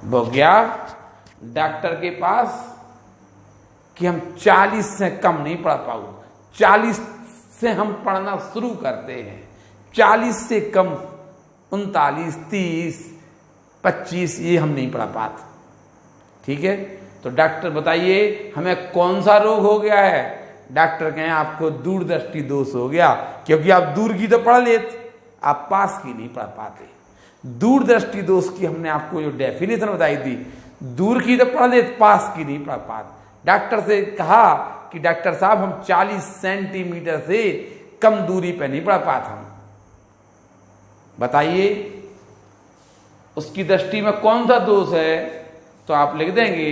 वो गया डॉक्टर के पास कि हम 40 से कम नहीं पढ़ पाऊँ, 40 से हम पढ़ना शुरू करते हैं, 40 से कम 39, 30, 25 ये हम नहीं पढ़ पाते। ठीक है, तो डॉक्टर बताइए हमें कौन सा रोग हो गया है? डॉक्टर कहें आपको दूरदृष्टि दोष हो गया, क्योंकि आप दूर की तो पढ़ लेते, आप पास की नहीं पढ़ पाते। दूरदृष्टि दोष की हमने आपको जो डेफिनेशन बताई थी, दूर की तो पढ़ लेते, पास की नहीं पढ़ पाते। डॉक्टर से कहा कि डॉक्टर साहब हम 40 सेंटीमीटर से कम दूरी पर नहीं पढ़ पाते हम। बताइए उसकी दृष्टि में कौन सा दोष है? तो आप लिख देंगे,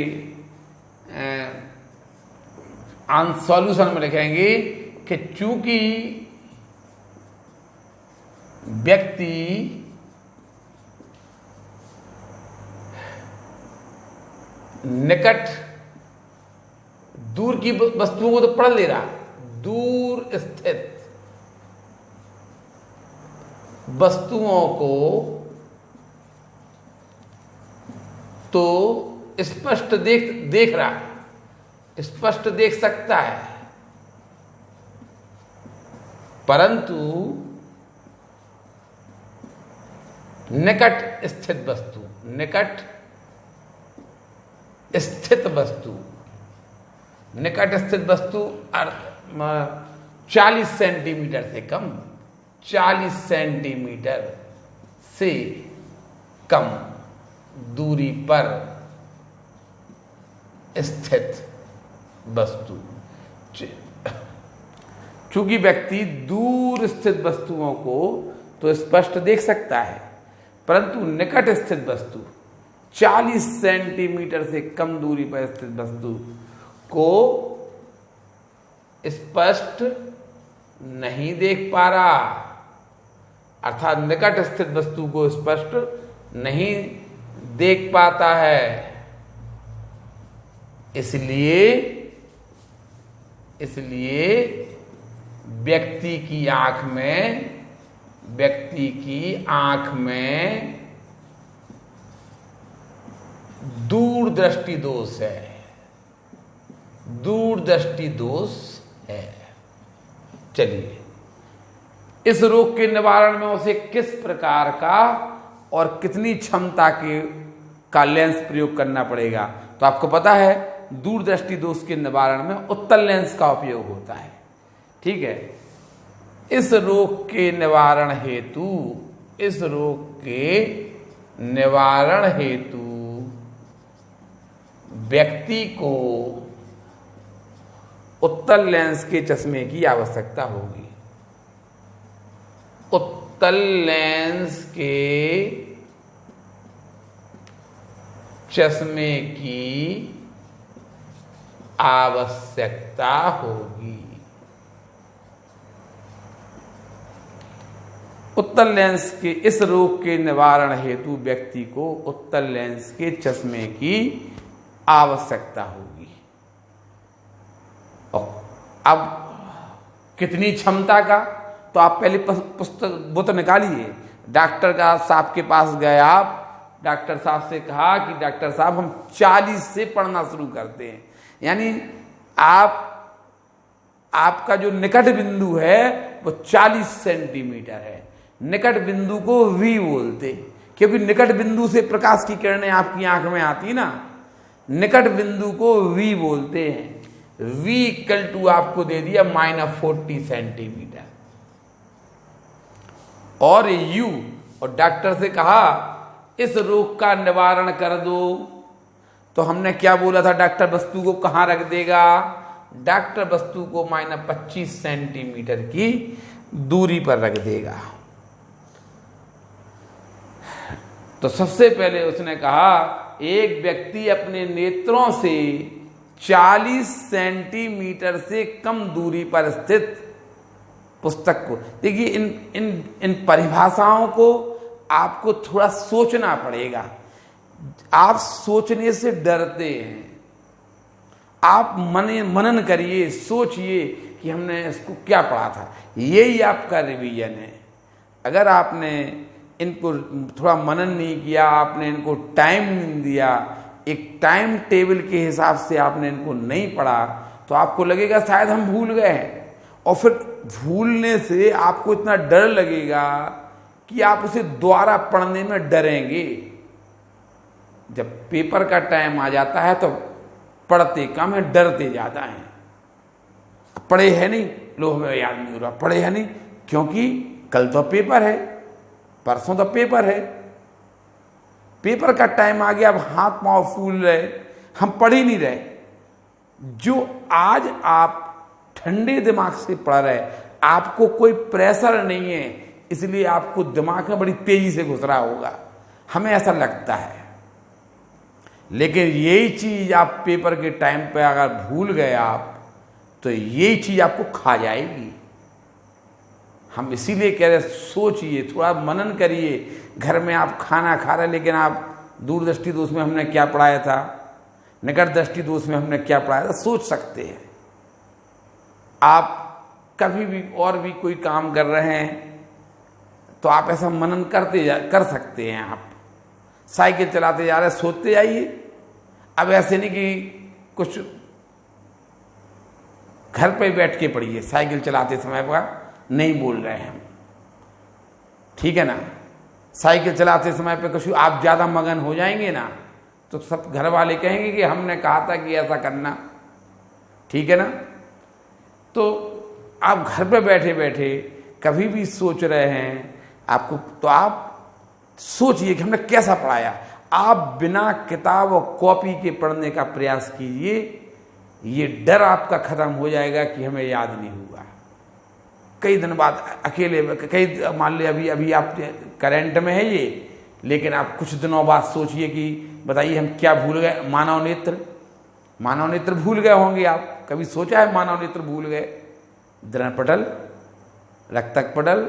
सॉल्यूशन में लिखेंगे कि चूंकि व्यक्ति निकट दूर की वस्तुओं को तो पढ़ ले रहा, दूर स्थित वस्तुओं को तो स्पष्ट देख रहा, स्पष्ट देख सकता है, परंतु निकट स्थित वस्तु, निकट स्थित वस्तु 40 सेंटीमीटर से कम, 40 सेंटीमीटर से कम दूरी पर स्थित वस्तु। चूंकि व्यक्ति दूर स्थित वस्तुओं को तो स्पष्ट देख सकता है, परंतु निकट स्थित वस्तु 40 सेंटीमीटर से कम दूरी पर स्थित वस्तु को स्पष्ट नहीं देख पा रहा, अर्थात निकट स्थित वस्तु को स्पष्ट नहीं देख पाता है। इसलिए व्यक्ति की आंख में दूरदृष्टि दोष है, दूरदृष्टि दोष है। चलिए, इस रोग के निवारण में उसे किस प्रकार का और कितनी क्षमता का लेंस प्रयोग करना पड़ेगा? तो आपको पता है दूरदृष्टि दोष के निवारण में उत्तल लेंस का उपयोग होता है। ठीक है, इस रोग के निवारण हेतु व्यक्ति को उत्तल लेंस के चश्मे की आवश्यकता होगी। उत्तल लेंस के चश्मे की आवश्यकता होगी। उत्तल लेंस के इस रोग के निवारण हेतु व्यक्ति को उत्तल लेंस के चश्मे की आवश्यकता होगी। और अब कितनी क्षमता का, तो आप पहले पुस्तक बुत निकालिए। डॉक्टर साहब के पास गए आप, डॉक्टर साहब से कहा कि डॉक्टर साहब हम 40 से पढ़ना शुरू करते हैं, यानी आपका जो निकट बिंदु है वो 40 सेंटीमीटर है। निकट बिंदु को वी बोलते, क्योंकि निकट बिंदु से प्रकाश की किरणें आपकी आंख में आती ना, निकट बिंदु को वी बोलते हैं। v इक्वल टू आपको दे दिया -40 सेंटीमीटर और u, और डॉक्टर से कहा इस रोग का निवारण कर दो, तो हमने क्या बोला था, डॉक्टर वस्तु को कहां रख देगा, डॉक्टर वस्तु को -25 सेंटीमीटर की दूरी पर रख देगा। तो सबसे पहले उसने कहा एक व्यक्ति अपने नेत्रों से 40 सेंटीमीटर से कम दूरी पर स्थित पुस्तक को, देखिए इन परिभाषाओं को आपको थोड़ा सोचना पड़ेगा। आप सोचने से डरते हैं, आप मनन करिए, सोचिए कि हमने इसको क्या पढ़ा था, यही आपका रिवीजन है। अगर आपने इनको थोड़ा मनन नहीं किया, आपने इनको टाइम नहीं दिया, एक टाइम टेबल के हिसाब से आपने इनको नहीं पढ़ा, तो आपको लगेगा शायद हम भूल गए हैं, और फिर भूलने से आपको इतना डर लगेगा कि आप उसे दोबारा पढ़ने में डरेंगे। जब पेपर का टाइम आ जाता है तो पढ़ते कम है, डरते ज़्यादा हैं। पढ़े है नहीं, लो हमें याद नहीं हो रहा, पढ़े है नहीं, क्योंकि कल तो पेपर है, परसों तो पेपर है, पेपर का टाइम आ गया, अब हाथ पांव फूल रहे, हम पढ़ ही नहीं रहे। जो आज आप ठंडे दिमाग से पढ़ रहे, आपको कोई प्रेशर नहीं है, इसलिए आपको दिमाग में बड़ी तेजी से घुस रहा होगा, हमें ऐसा लगता है। लेकिन यही चीज आप पेपर के टाइम पे अगर भूल गए आप, तो यही चीज आपको खा जाएगी। हम इसीलिए कह रहे, सोचिए, थोड़ा मनन करिए। घर में आप खाना खा रहे, लेकिन आप दूरदृष्टि दोष में हमने क्या पढ़ाया था, निकट दृष्टि दोष में हमने क्या पढ़ाया था, सोच सकते हैं। आप कभी भी और भी कोई काम कर रहे हैं तो आप ऐसा मनन कर सकते हैं। आप साइकिल चलाते जा रहे हैं, सोचते जाइए। अब ऐसे नहीं कि कुछ घर पे बैठ के पढ़िए, साइकिल चलाते समय पर नहीं बोल रहे हैं हम, ठीक है ना। साइकिल चलाते समय पे कुछ आप ज़्यादा मगन हो जाएंगे ना, तो सब घर वाले कहेंगे कि हमने कहा था कि ऐसा करना, ठीक है ना। तो आप घर पे बैठे बैठे कभी भी सोच रहे हैं आपको, तो आप सोचिए कि हमने कैसा पढ़ाया। आप बिना किताब और कॉपी के पढ़ने का प्रयास कीजिए, ये डर आपका खत्म हो जाएगा कि हमें याद नहीं हुआ। कई दिन बाद अकेले, कई मान ली अभी आप करंट में है ये, लेकिन आप कुछ दिनों बाद सोचिए कि बताइए हम क्या भूल गए। मानव नेत्र भूल गए होंगे आप, कभी सोचा है मानव नेत्र भूल गए? दृढ़पटल, रक्तक पटल,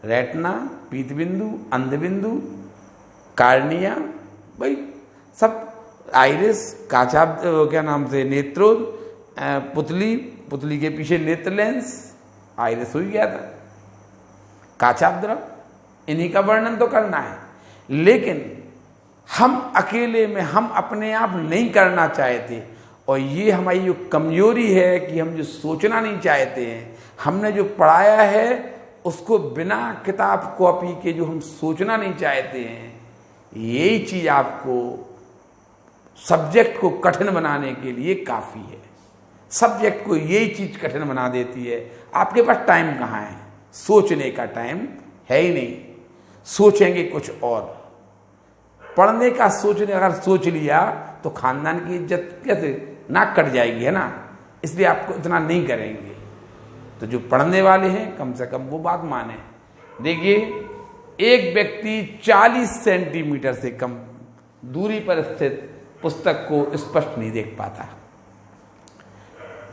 रेटना, पीत बिंदु, अंध बिंदु, कार्निया, भाई सब, आइरिस, काचाब, क्या नाम से, नेत्रोद, पुतली के पीछे नेत्र लेंस, आइरिस हो गया था, काचाब्द्रव, इन्हीं का वर्णन तो करना है। लेकिन हम अकेले में हम अपने आप नहीं करना चाहते, और ये हमारी जो कमजोरी है कि हम जो सोचना नहीं चाहते हैं, हमने जो पढ़ाया है उसको बिना किताब कॉपी के जो हम सोचना नहीं चाहते हैं, यही चीज आपको सब्जेक्ट को कठिन बनाने के लिए काफी है। सब्जेक्ट को यही चीज कठिन बना देती है। आपके पास टाइम कहाँ है, सोचने का टाइम है ही नहीं, सोचेंगे कुछ और। पढ़ने का सोचने अगर सोच लिया तो खानदान की इज्जत कैसे नाक कट जाएगी, है ना। इसलिए आपको इतना नहीं करेंगे। तो जो पढ़ने वाले हैं कम से कम वो बात माने। देखिए, एक व्यक्ति 40 सेंटीमीटर से कम दूरी पर स्थित पुस्तक को स्पष्ट नहीं देख पाता।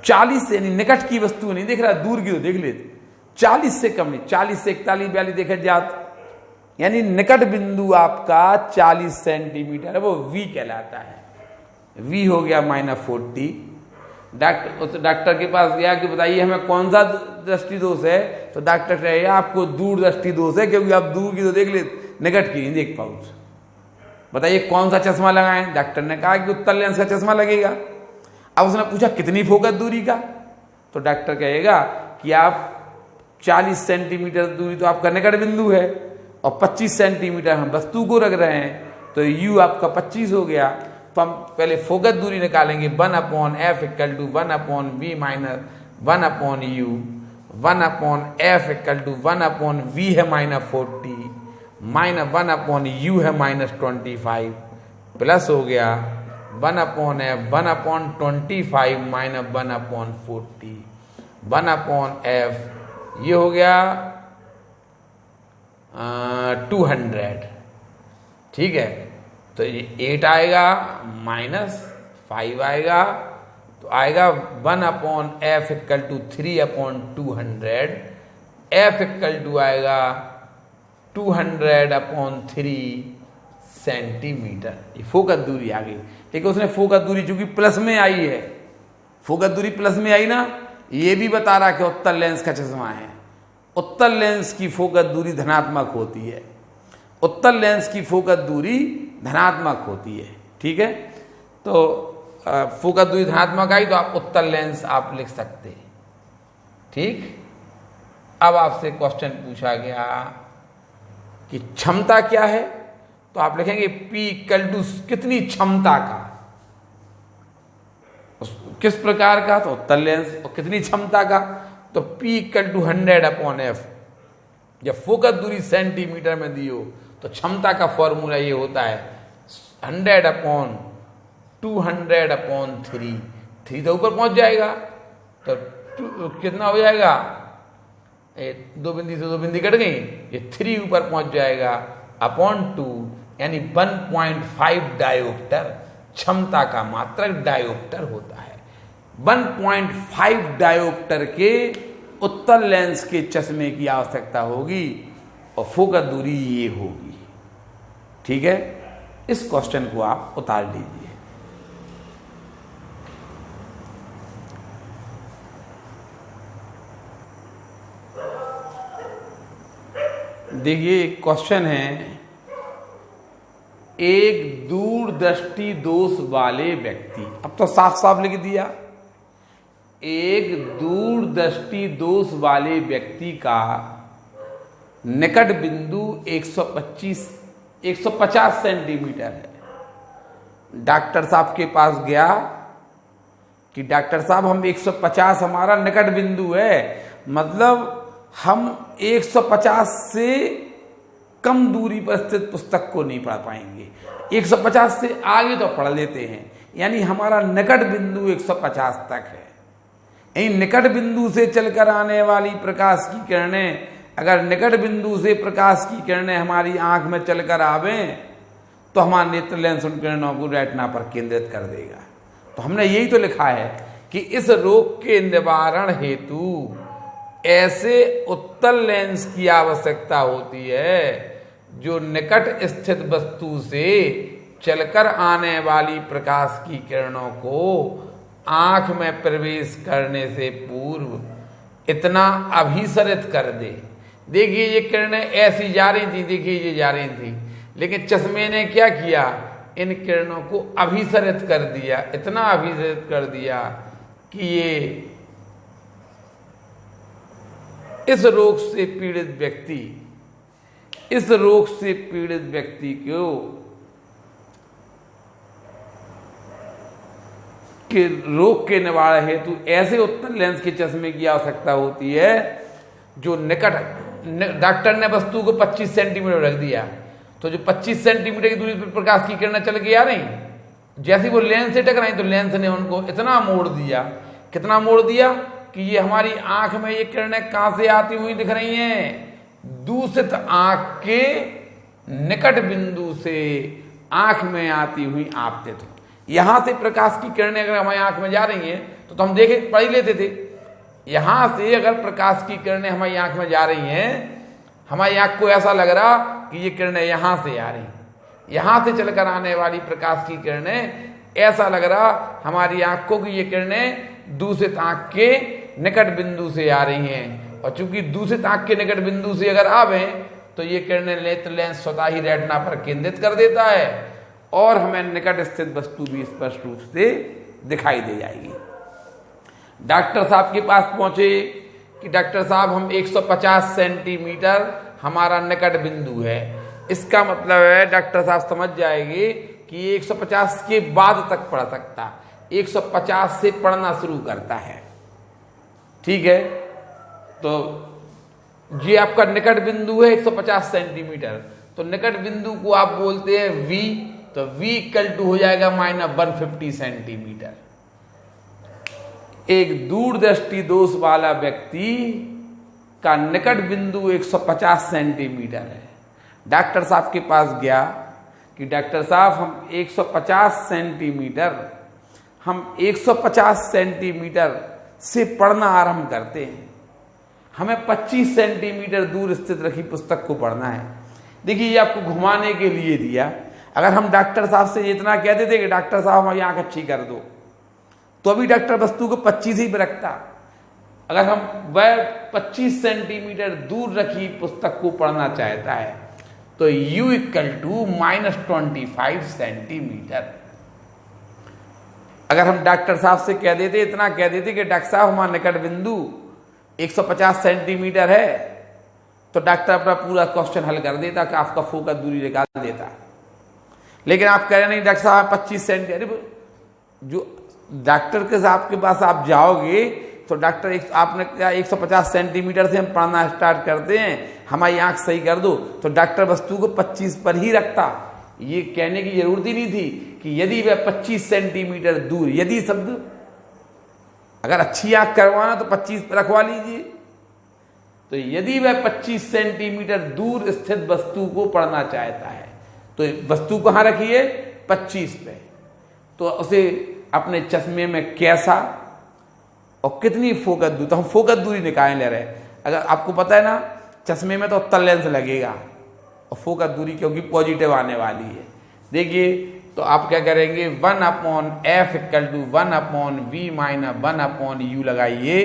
40 से निकट की वस्तु नहीं देख रहा, दूर की तो देख लेते। 40 से कम नहीं, 40 से 41 42 देखे जात, यानी निकट बिंदु आपका 40 सेंटीमीटर है, वो V कहलाता है। V हो गया -40। डॉक्टर के पास गया कि बताइए हमें कौन सा दृष्टि दोष है, तो डॉक्टर कहेगा आपको दूर दृष्टि दोष है, क्योंकि आप दूर की तो देख ले, निकट की नहीं देख पाओ। बताइए कौन सा चश्मा लगाएं? डॉक्टर ने कहा कि उत्तल लेंस का चश्मा लगेगा। अब उसने पूछा कितनी फोकस दूरी का, तो डॉक्टर कहेगा कि आप 40 सेंटीमीटर दूरी तो आपका निकट बिंदु है और 25 सेंटीमीटर हम वस्तु को रख रहे हैं, तो U आपका 25 हो गया। तो हम पहले फोकस दूरी निकालेंगे, 1/f = 1/v - 1/u, 1/f = 1/v है -40 -1/u है -25, प्लस हो गया 1/f 1/25 - 1/40, 1/f ये हो गया 200। ठीक है, तो ये 8 आएगा -5 आएगा, तो आएगा 1/f = 3/200, f = आएगा 200/3 सेंटीमीटर। ये फोकस दूरी आ गई। ठीक है, उसने फोकस दूरी चूंकि प्लस में आई है, फोकस दूरी प्लस में आई ना, ये भी बता रहा कि उत्तल लेंस का चश्मा है। उत्तल लेंस की फोकस दूरी धनात्मक होती है, उत्तल लेंस की फोकस दूरी धनात्मक होती है। ठीक है, तो फोकस दूरी धनात्मक आई तो आप उत्तल लेंस आप लिख सकते हैं। ठीक, अब आपसे क्वेश्चन पूछा गया कि क्षमता क्या है, तो आप लिखेंगे P = कितनी क्षमता का, किस प्रकार का, तो उत्तल लेंस, और कितनी क्षमता का, तो P = 100/f। जब फोकस दूरी सेंटीमीटर में दी हो तो क्षमता का फॉर्मूला ये होता है 100/200/3। 3 तो ऊपर पहुंच जाएगा, तो कितना हो जाएगा, 2 बिंदी से 2 बिंदी कट गई, ये 3 ऊपर पहुंच जाएगा /2, यानी 1.5 डायोप्टर क्षमता का मात्रक डायोप्टर होता है। 1.5 डायोप्टर के उत्तल लेंस के चश्मे की आवश्यकता होगी और फोकस दूरी ये होगी। ठीक है, इस क्वेश्चन को आप उतार लीजिए। देखिए क्वेश्चन है, एक दूरदृष्टि दोष वाले व्यक्ति, अब तो साफ साफ लिख दिया, एक दूरदृष्टि दोष वाले व्यक्ति का निकट बिंदु 150 सेंटीमीटर है। डॉक्टर साहब के पास गया कि डॉक्टर साहब हम 150 हमारा निकट बिंदु है, मतलब हम 150 से कम दूरी पर स्थित पुस्तक को नहीं पढ़ पाएंगे, 150 से आगे तो पढ़ लेते हैं, यानी हमारा निकट बिंदु 150 तक है। इन निकट बिंदु से चलकर आने वाली प्रकाश की किरणें, अगर निकट बिंदु से प्रकाश की किरणें हमारी आंख में चलकर आवें तो हमारा नेत्र लेंस उन किरणों को रेटिना पर केंद्रित कर देगा। तो हमने यही तो लिखा है कि इस रोग के निवारण हेतु ऐसे उत्तल लेंस की आवश्यकता होती है जो निकट स्थित वस्तु से चलकर आने वाली प्रकाश की किरणों को आंख में प्रवेश करने से पूर्व इतना अभिसरित कर दे। देखिए ये किरणें ऐसी जा रही थी, देखिए ये जा रही थी, लेकिन चश्मे ने क्या किया, इन किरणों को अभिसरित कर दिया, इतना अभिसरित कर दिया कि ये इस रोग से पीड़ित व्यक्ति, इस रोग से पीड़ित व्यक्ति को के रोग के निवारण हेतु ऐसे उत्तल लेंस के चश्मे की आवश्यकता होती है जो निकट, डॉक्टर ने वस्तु को 25 सेंटीमीटर रख दिया, तो जो 25 सेंटीमीटर की दूरी पर प्रकाश की किरणें चल के आ रही, जैसे वो लेंस से टकराई तो लेंस ने उनको इतना मोड़ दिया, कितना मोड़ दिया कि ये हमारी आंख में ये किरणें कहां से आती हुई दिख रही हैं, दूषित आंख के निकट बिंदु से आंख में आती हुई आपतित हो। यहां से प्रकाश की किरणें अगर हमारी आंख में जा रही हैं तो हम देखे पढ़ ही लेते थे यहां से अगर प्रकाश की किरणें हमारी आंख में जा रही हैं, हमारी आंख को ऐसा लग रहा कि ये किरणें यहां से आ रही, यहां से चलकर आने वाली प्रकाश की किरणें, ऐसा लग रहा हमारी आंख को कि ये किरणें दूसरे आंख के निकट बिंदु से आ रही हैं। और चूंकि दूसरे आंख के निकट बिंदु से अगर आवे तो ये किरणें नेत्र लेंस स्वतः ही रेटिना पर केंद्रित कर देता है और हमें निकट स्थित वस्तु भी स्पष्ट रूप से दिखाई दे जाएगी। डॉक्टर साहब के पास पहुंचे कि डॉक्टर साहब हम 150 सेंटीमीटर हमारा निकट बिंदु है। इसका मतलब है डॉक्टर साहब समझ जाएंगे कि 150 के बाद तक पढ़ सकता, 150 से पढ़ना शुरू करता है। ठीक है, तो ये आपका निकट बिंदु है 150 सेंटीमीटर, तो निकट बिंदु को आप बोलते हैं V, तो V इक्वल टू हो जाएगा -150 सेंटीमीटर। एक दूरदृष्टि दोष वाला व्यक्ति का निकट बिंदु 150 सेंटीमीटर है। डॉक्टर साहब के पास गया कि डॉक्टर साहब हम 150 सेंटीमीटर से पढ़ना आरंभ करते हैं, हमें 25 सेंटीमीटर दूर स्थित रखी पुस्तक को पढ़ना है। देखिए ये आपको घुमाने के लिए दिया। अगर हम डॉक्टर साहब से इतना कह देते कि डॉक्टर साहब हमारी आंख अच्छी कर दो, तो अभी डॉक्टर वस्तु को 25 ही पे रखता। अगर हम वह 25 सेंटीमीटर दूर रखी पुस्तक को पढ़ना चाहता है तो U इक्वल टू -25 सेंटीमीटर। अगर हम डॉक्टर साहब से कह देते, इतना कह देते कि डॉक्टर साहब हमारा निकट बिंदु 150 सेंटीमीटर है, तो डॉक्टर अपना पूरा क्वेश्चन हल कर देता कि आपका फोकस दूरी निकाल देता। लेकिन आप कह रहे नहीं डॉक्टर साहब 25 सेंटीमीटर। जो डॉक्टर के साहब के पास आप जाओगे तो डॉक्टर आपने क्या 150 सेंटीमीटर से हम पढ़ना स्टार्ट करते हैं, हमारी आंख सही कर दो, तो डॉक्टर वस्तु को 25 पर ही रखता। ये कहने की जरूरत ही नहीं थी कि यदि वह 25 सेंटीमीटर दूर, यदि शब्द अगर अच्छी आंख करवाना तो 25 पर रखवा लीजिए। तो यदि वह 25 सेंटीमीटर दूर स्थित वस्तु को पढ़ना चाहता है तो वस्तु कहां रखिए 25 पे, तो उसे अपने चश्मे में कैसा और कितनी फोकस दूरी, तो हम फोकस दूरी निकाल ले रहे हैं। अगर आपको पता है ना चश्मे में तो उत्तल लेंस लगेगा और फोकस दूरी क्योंकि पॉजिटिव आने वाली है। देखिए तो आप क्या करेंगे 1/f equal to 1/v minus 1/u लगाइए।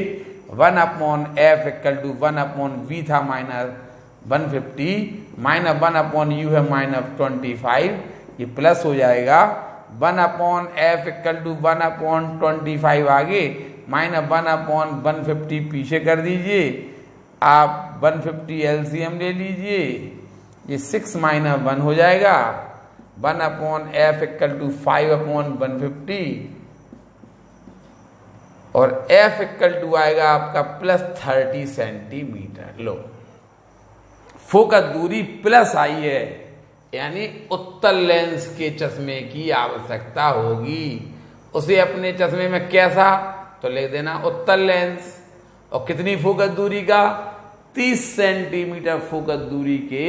1/f इक्वल टू 1/v था -150 माइनस 1/u है -25, ये प्लस हो जाएगा। 1/f इक्वल टू 1/25 आगे माइनस 1/150 पीछे कर दीजिए। आप 150 एलसीएम ले लीजिए, ये 6 - 1 हो जाएगा। 1/f इक्वल टू 5/150 और f इक्वल टू आएगा आपका +30 सेंटीमीटर। लो फोकस दूरी प्लस आई है, यानी उत्तल लेंस के चश्मे की आवश्यकता होगी। उसे अपने चश्मे में कैसा, तो ले देना उत्तल लेंस। और कितनी फोकस दूरी का 30 सेंटीमीटर फोकस दूरी के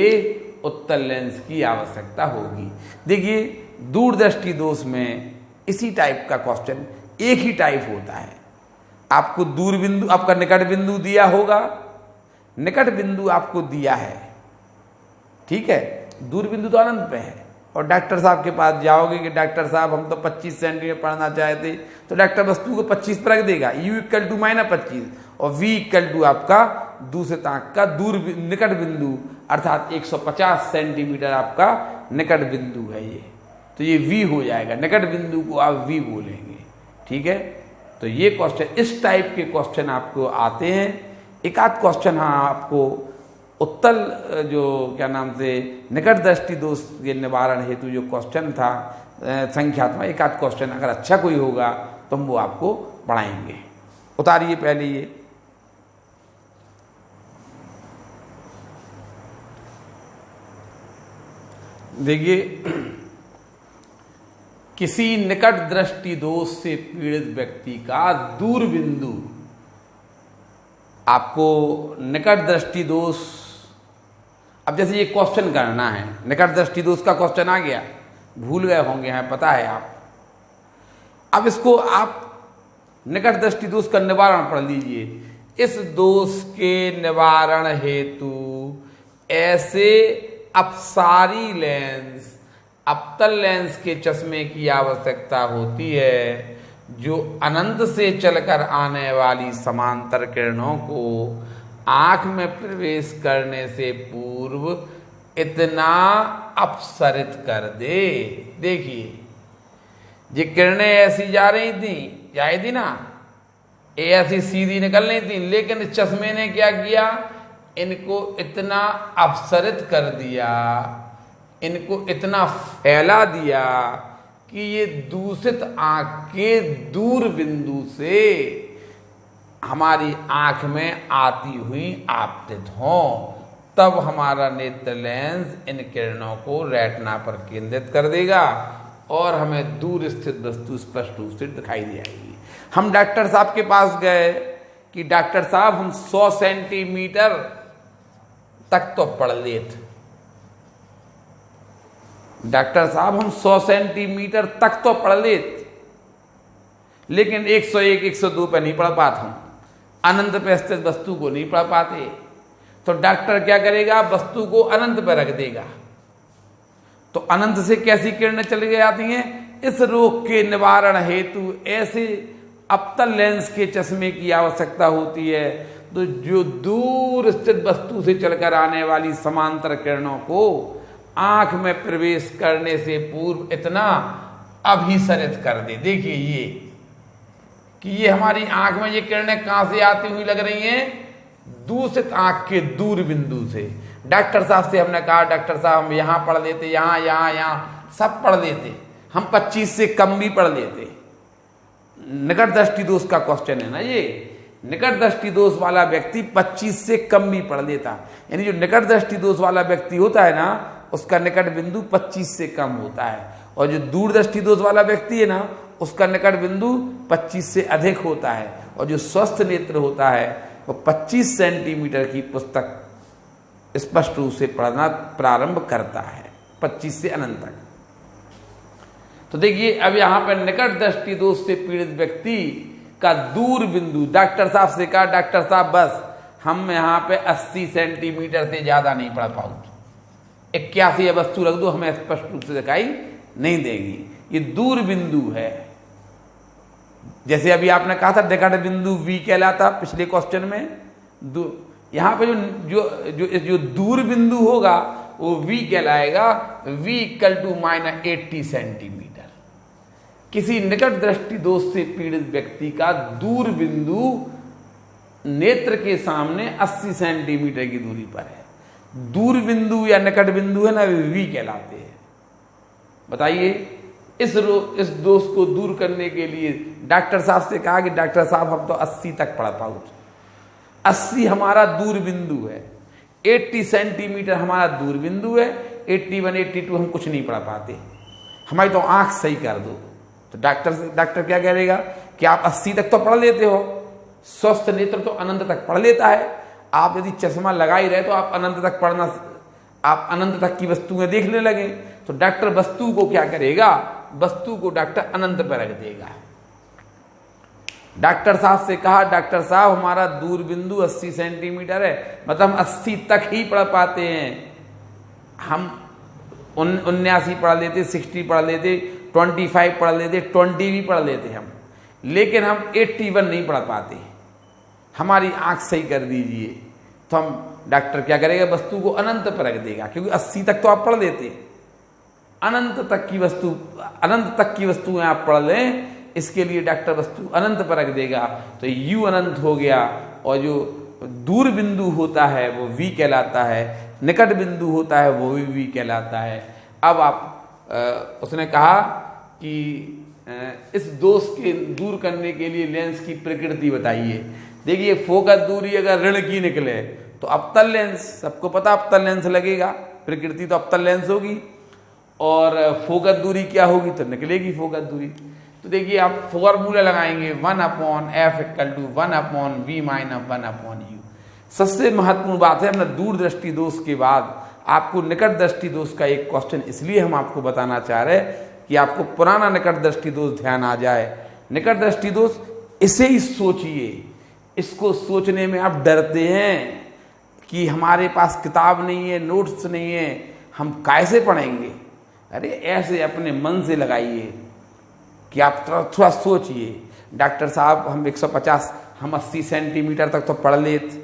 उत्तल लेंस की आवश्यकता होगी। देखिए दूरदृष्टि दोष में इसी टाइप का क्वेश्चन एक ही टाइप होता है। आपको दूर बिंदु, आपका निकट बिंदु दिया होगा, निकट बिंदु आपको दिया है, ठीक है, दूर बिंदु तो अनंत पे है। और डॉक्टर साहब के पास जाओगे कि डॉक्टर साहब हम तो 25 सेंटीमीटर पढ़ना चाहते, तो डॉक्टर वस्तु को 25 पर रख देगा। U इक्वल टू -25 और V इक्वल टू आपका दूसरे आंख का दूर निकट बिंदु, अर्थात 150 सेंटीमीटर आपका निकट बिंदु है ये, तो ये V हो जाएगा। निकट बिंदु को आप V बोलेंगे, ठीक है। तो ये क्वेश्चन, इस टाइप के क्वेश्चन आपको आते हैं। एक आध क्वेश्चन हाँ आपको उत्तल जो क्या नाम से निकट दृष्टि दोष के निवारण हेतु जो क्वेश्चन था संख्यात्मक, एक आध क्वेश्चन अगर अच्छा कोई होगा तो हम वो आपको पढ़ाएंगे। उतारिए पहले ये, देखिए किसी निकट दृष्टि दोष से पीड़ित व्यक्ति का दूर बिंदु, आपको निकट दृष्टि दोष, अब जैसे ये क्वेश्चन करना है, निकट दृष्टि दोष का क्वेश्चन आ गया, भूल गए होंगे, हैं पता है आप। अब इसको आप निकट दृष्टि दोष का निवारण पढ़ लीजिए। इस दोष के निवारण हेतु ऐसे अपसारी लेंस, अवतल लेंस के चश्मे की आवश्यकता होती है जो अनंत से चलकर आने वाली समांतर किरणों को आंख में प्रवेश करने से पूर्व इतना अपसरित कर दे। देखिए, ये किरणें ऐसी जा रही थी ना, ये ऐसी सीधी निकल रही थी, लेकिन इस चश्मे ने क्या किया, इनको इतना अपसरित कर दिया, इनको इतना फैला दिया कि ये दूषित आंख के दूर बिंदु से हमारी आंख में आती हुई आपतित हों। तब हमारा नेत्र लेंस इन किरणों को रेटिना पर केंद्रित कर देगा और हमें दूर स्थित वस्तु स्पष्ट रूप से दिखाई देगी। हम डॉक्टर साहब के पास गए कि डॉक्टर साहब हम 100 सेंटीमीटर तक तो पढ़ लेते, डॉक्टर साहब हम 100 सेंटीमीटर तक तो पढ़ लेते, लेकिन 101, 102 पे नहीं पढ़ पाते, हम अनंत पे स्थित वस्तु को नहीं पढ़ पाते। तो डॉक्टर क्या करेगा, वस्तु को अनंत पर रख देगा। तो अनंत से कैसी किरणें चली जाती हैं? इस रोग के निवारण हेतु ऐसे अवतल लेंस के चश्मे की आवश्यकता होती है तो जो दूर स्थित वस्तु से चलकर आने वाली समांतर किरणों को आंख में प्रवेश करने से पूर्व इतना अभिसरित कर दे। देखिए ये कि ये हमारी आंख में ये किरणें कहां से आती हुई लग रही हैं? दूषित आंख के दूर बिंदु से। डॉक्टर साहब से हमने कहा, डॉक्टर साहब हम यहां पढ़ लेते, यहां सब पढ़ लेते, हम 25 से कम भी पढ़ लेते। निकट दृष्टि दोष का क्वेश्चन है ना ये, निकट दृष्टि दोष वाला व्यक्ति 25 से कम भी पढ़ लेता। यानी जो निकट दृष्टि दोष वाला व्यक्ति होता है ना, उसका निकट बिंदु 25 से कम होता है, और जो दूर दृष्टि दोष वाला व्यक्ति है ना, उसका निकट बिंदु 25 से अधिक होता है। और जो स्वस्थ नेत्र होता है वो 25 सेंटीमीटर की पुस्तक स्पष्ट रूप से पढ़ना प्रारंभ करता है, 25 से अनंत तक। तो देखिए अब यहां पर निकट दृष्टि दोष से पीड़ित व्यक्ति का दूर बिंदु, डॉक्टर साहब से कहा, डॉक्टर साहब बस हम यहां पे 80 सेंटीमीटर से ज्यादा नहीं पढ़ पाऊं, 81 वस्तु रख दो, हमें स्पष्ट रूप से दिखाई नहीं देगी। ये दूर बिंदु है। जैसे अभी आपने कहा था निकट बिंदु V कहलाता पिछले क्वेश्चन में, यहां पे जो दूर बिंदु होगा वो V कहलाएगा, V = -80 सेंटीमीटर। किसी निकट दृष्टि दोष से पीड़ित व्यक्ति का दूर बिंदु नेत्र के सामने 80 सेंटीमीटर की दूरी पर है। दूर बिंदु या निकट बिंदु है ना, V कहलाते हैं। बताइए इस दोष को दूर करने के लिए डॉक्टर साहब से कहा कि डॉक्टर साहब हम तो 80 तक पढ़ पाऊं, 80 हमारा दूर बिंदु है, 80 सेंटीमीटर हमारा दूर बिंदु है, 81, 82 हम कुछ नहीं पढ़ पाते, हमारी तो आंख सही कर दो। तो डॉक्टर क्या करेगा कि आप 80 तक तो पढ़ लेते हो, स्वस्थ नेत्र तो अनंत तक पढ़ लेता है, आप यदि चश्मा लगा ही रहे तो आप अनंत तक पढ़ना, आप अनंत तक की वस्तुएं देखने लगे। तो डॉक्टर वस्तु को क्या करेगा, वस्तु को डॉक्टर अनंत पर रख देगा। डॉक्टर साहब से कहा, डॉक्टर साहब हमारा दूर बिंदु 80 सेंटीमीटर है, मतलब हम 80 तक ही पढ़ पाते हैं, हम 79 पढ़ लेते, 60 पढ़ लेते, 25 पढ़ लेते, 20 भी पढ़ लेते हम, लेकिन हम 81 नहीं पढ़ पाते, हमारी आंख सही कर दीजिए। तो हम डॉक्टर क्या करेगा, वस्तु को अनंत पर रख देगा, क्योंकि 80 तक तो आप पढ़ लेते, अनंत तक की वस्तुएं आप पढ़ लें, इसके लिए डॉक्टर वस्तु अनंत पर रख देगा। तो U अनंत हो गया, और जो दूर बिंदु होता है वो V कहलाता है, निकट बिंदु होता है वो भी V कहलाता है। अब आप उसने कहा कि इस दोष के दूर करने के लिए लेंस की प्रकृति बताइए। देखिए फोकस दूरी अगर ऋण की निकले तो अवतल लेंस, सबको पता अवतल लेंस लगेगा, प्रकृति तो अवतल लेंस होगी, और फोकस दूरी क्या होगी, तो निकलेगी फोकस दूरी। तो देखिए आप फॉर्मूला लगाएंगे 1/f = 1/v - 1/u। सबसे महत्वपूर्ण बात है, अपना दूर दृष्टि दोष के बाद आपको निकट दृष्टि दोष का एक क्वेश्चन इसलिए हम आपको बताना चाह रहे हैं कि आपको पुराना निकट दृष्टि दोष ध्यान आ जाए। निकट दृष्टि दोष, इसे ही सोचिए, इसको सोचने में आप डरते हैं कि हमारे पास किताब नहीं है, नोट्स नहीं है, हम कैसे पढ़ेंगे। अरे ऐसे अपने मन से लगाइए कि आप थोड़ा सोचिए, डॉक्टर साहब हम 150 हम 80 सेंटीमीटर तक तो पढ़ लेते,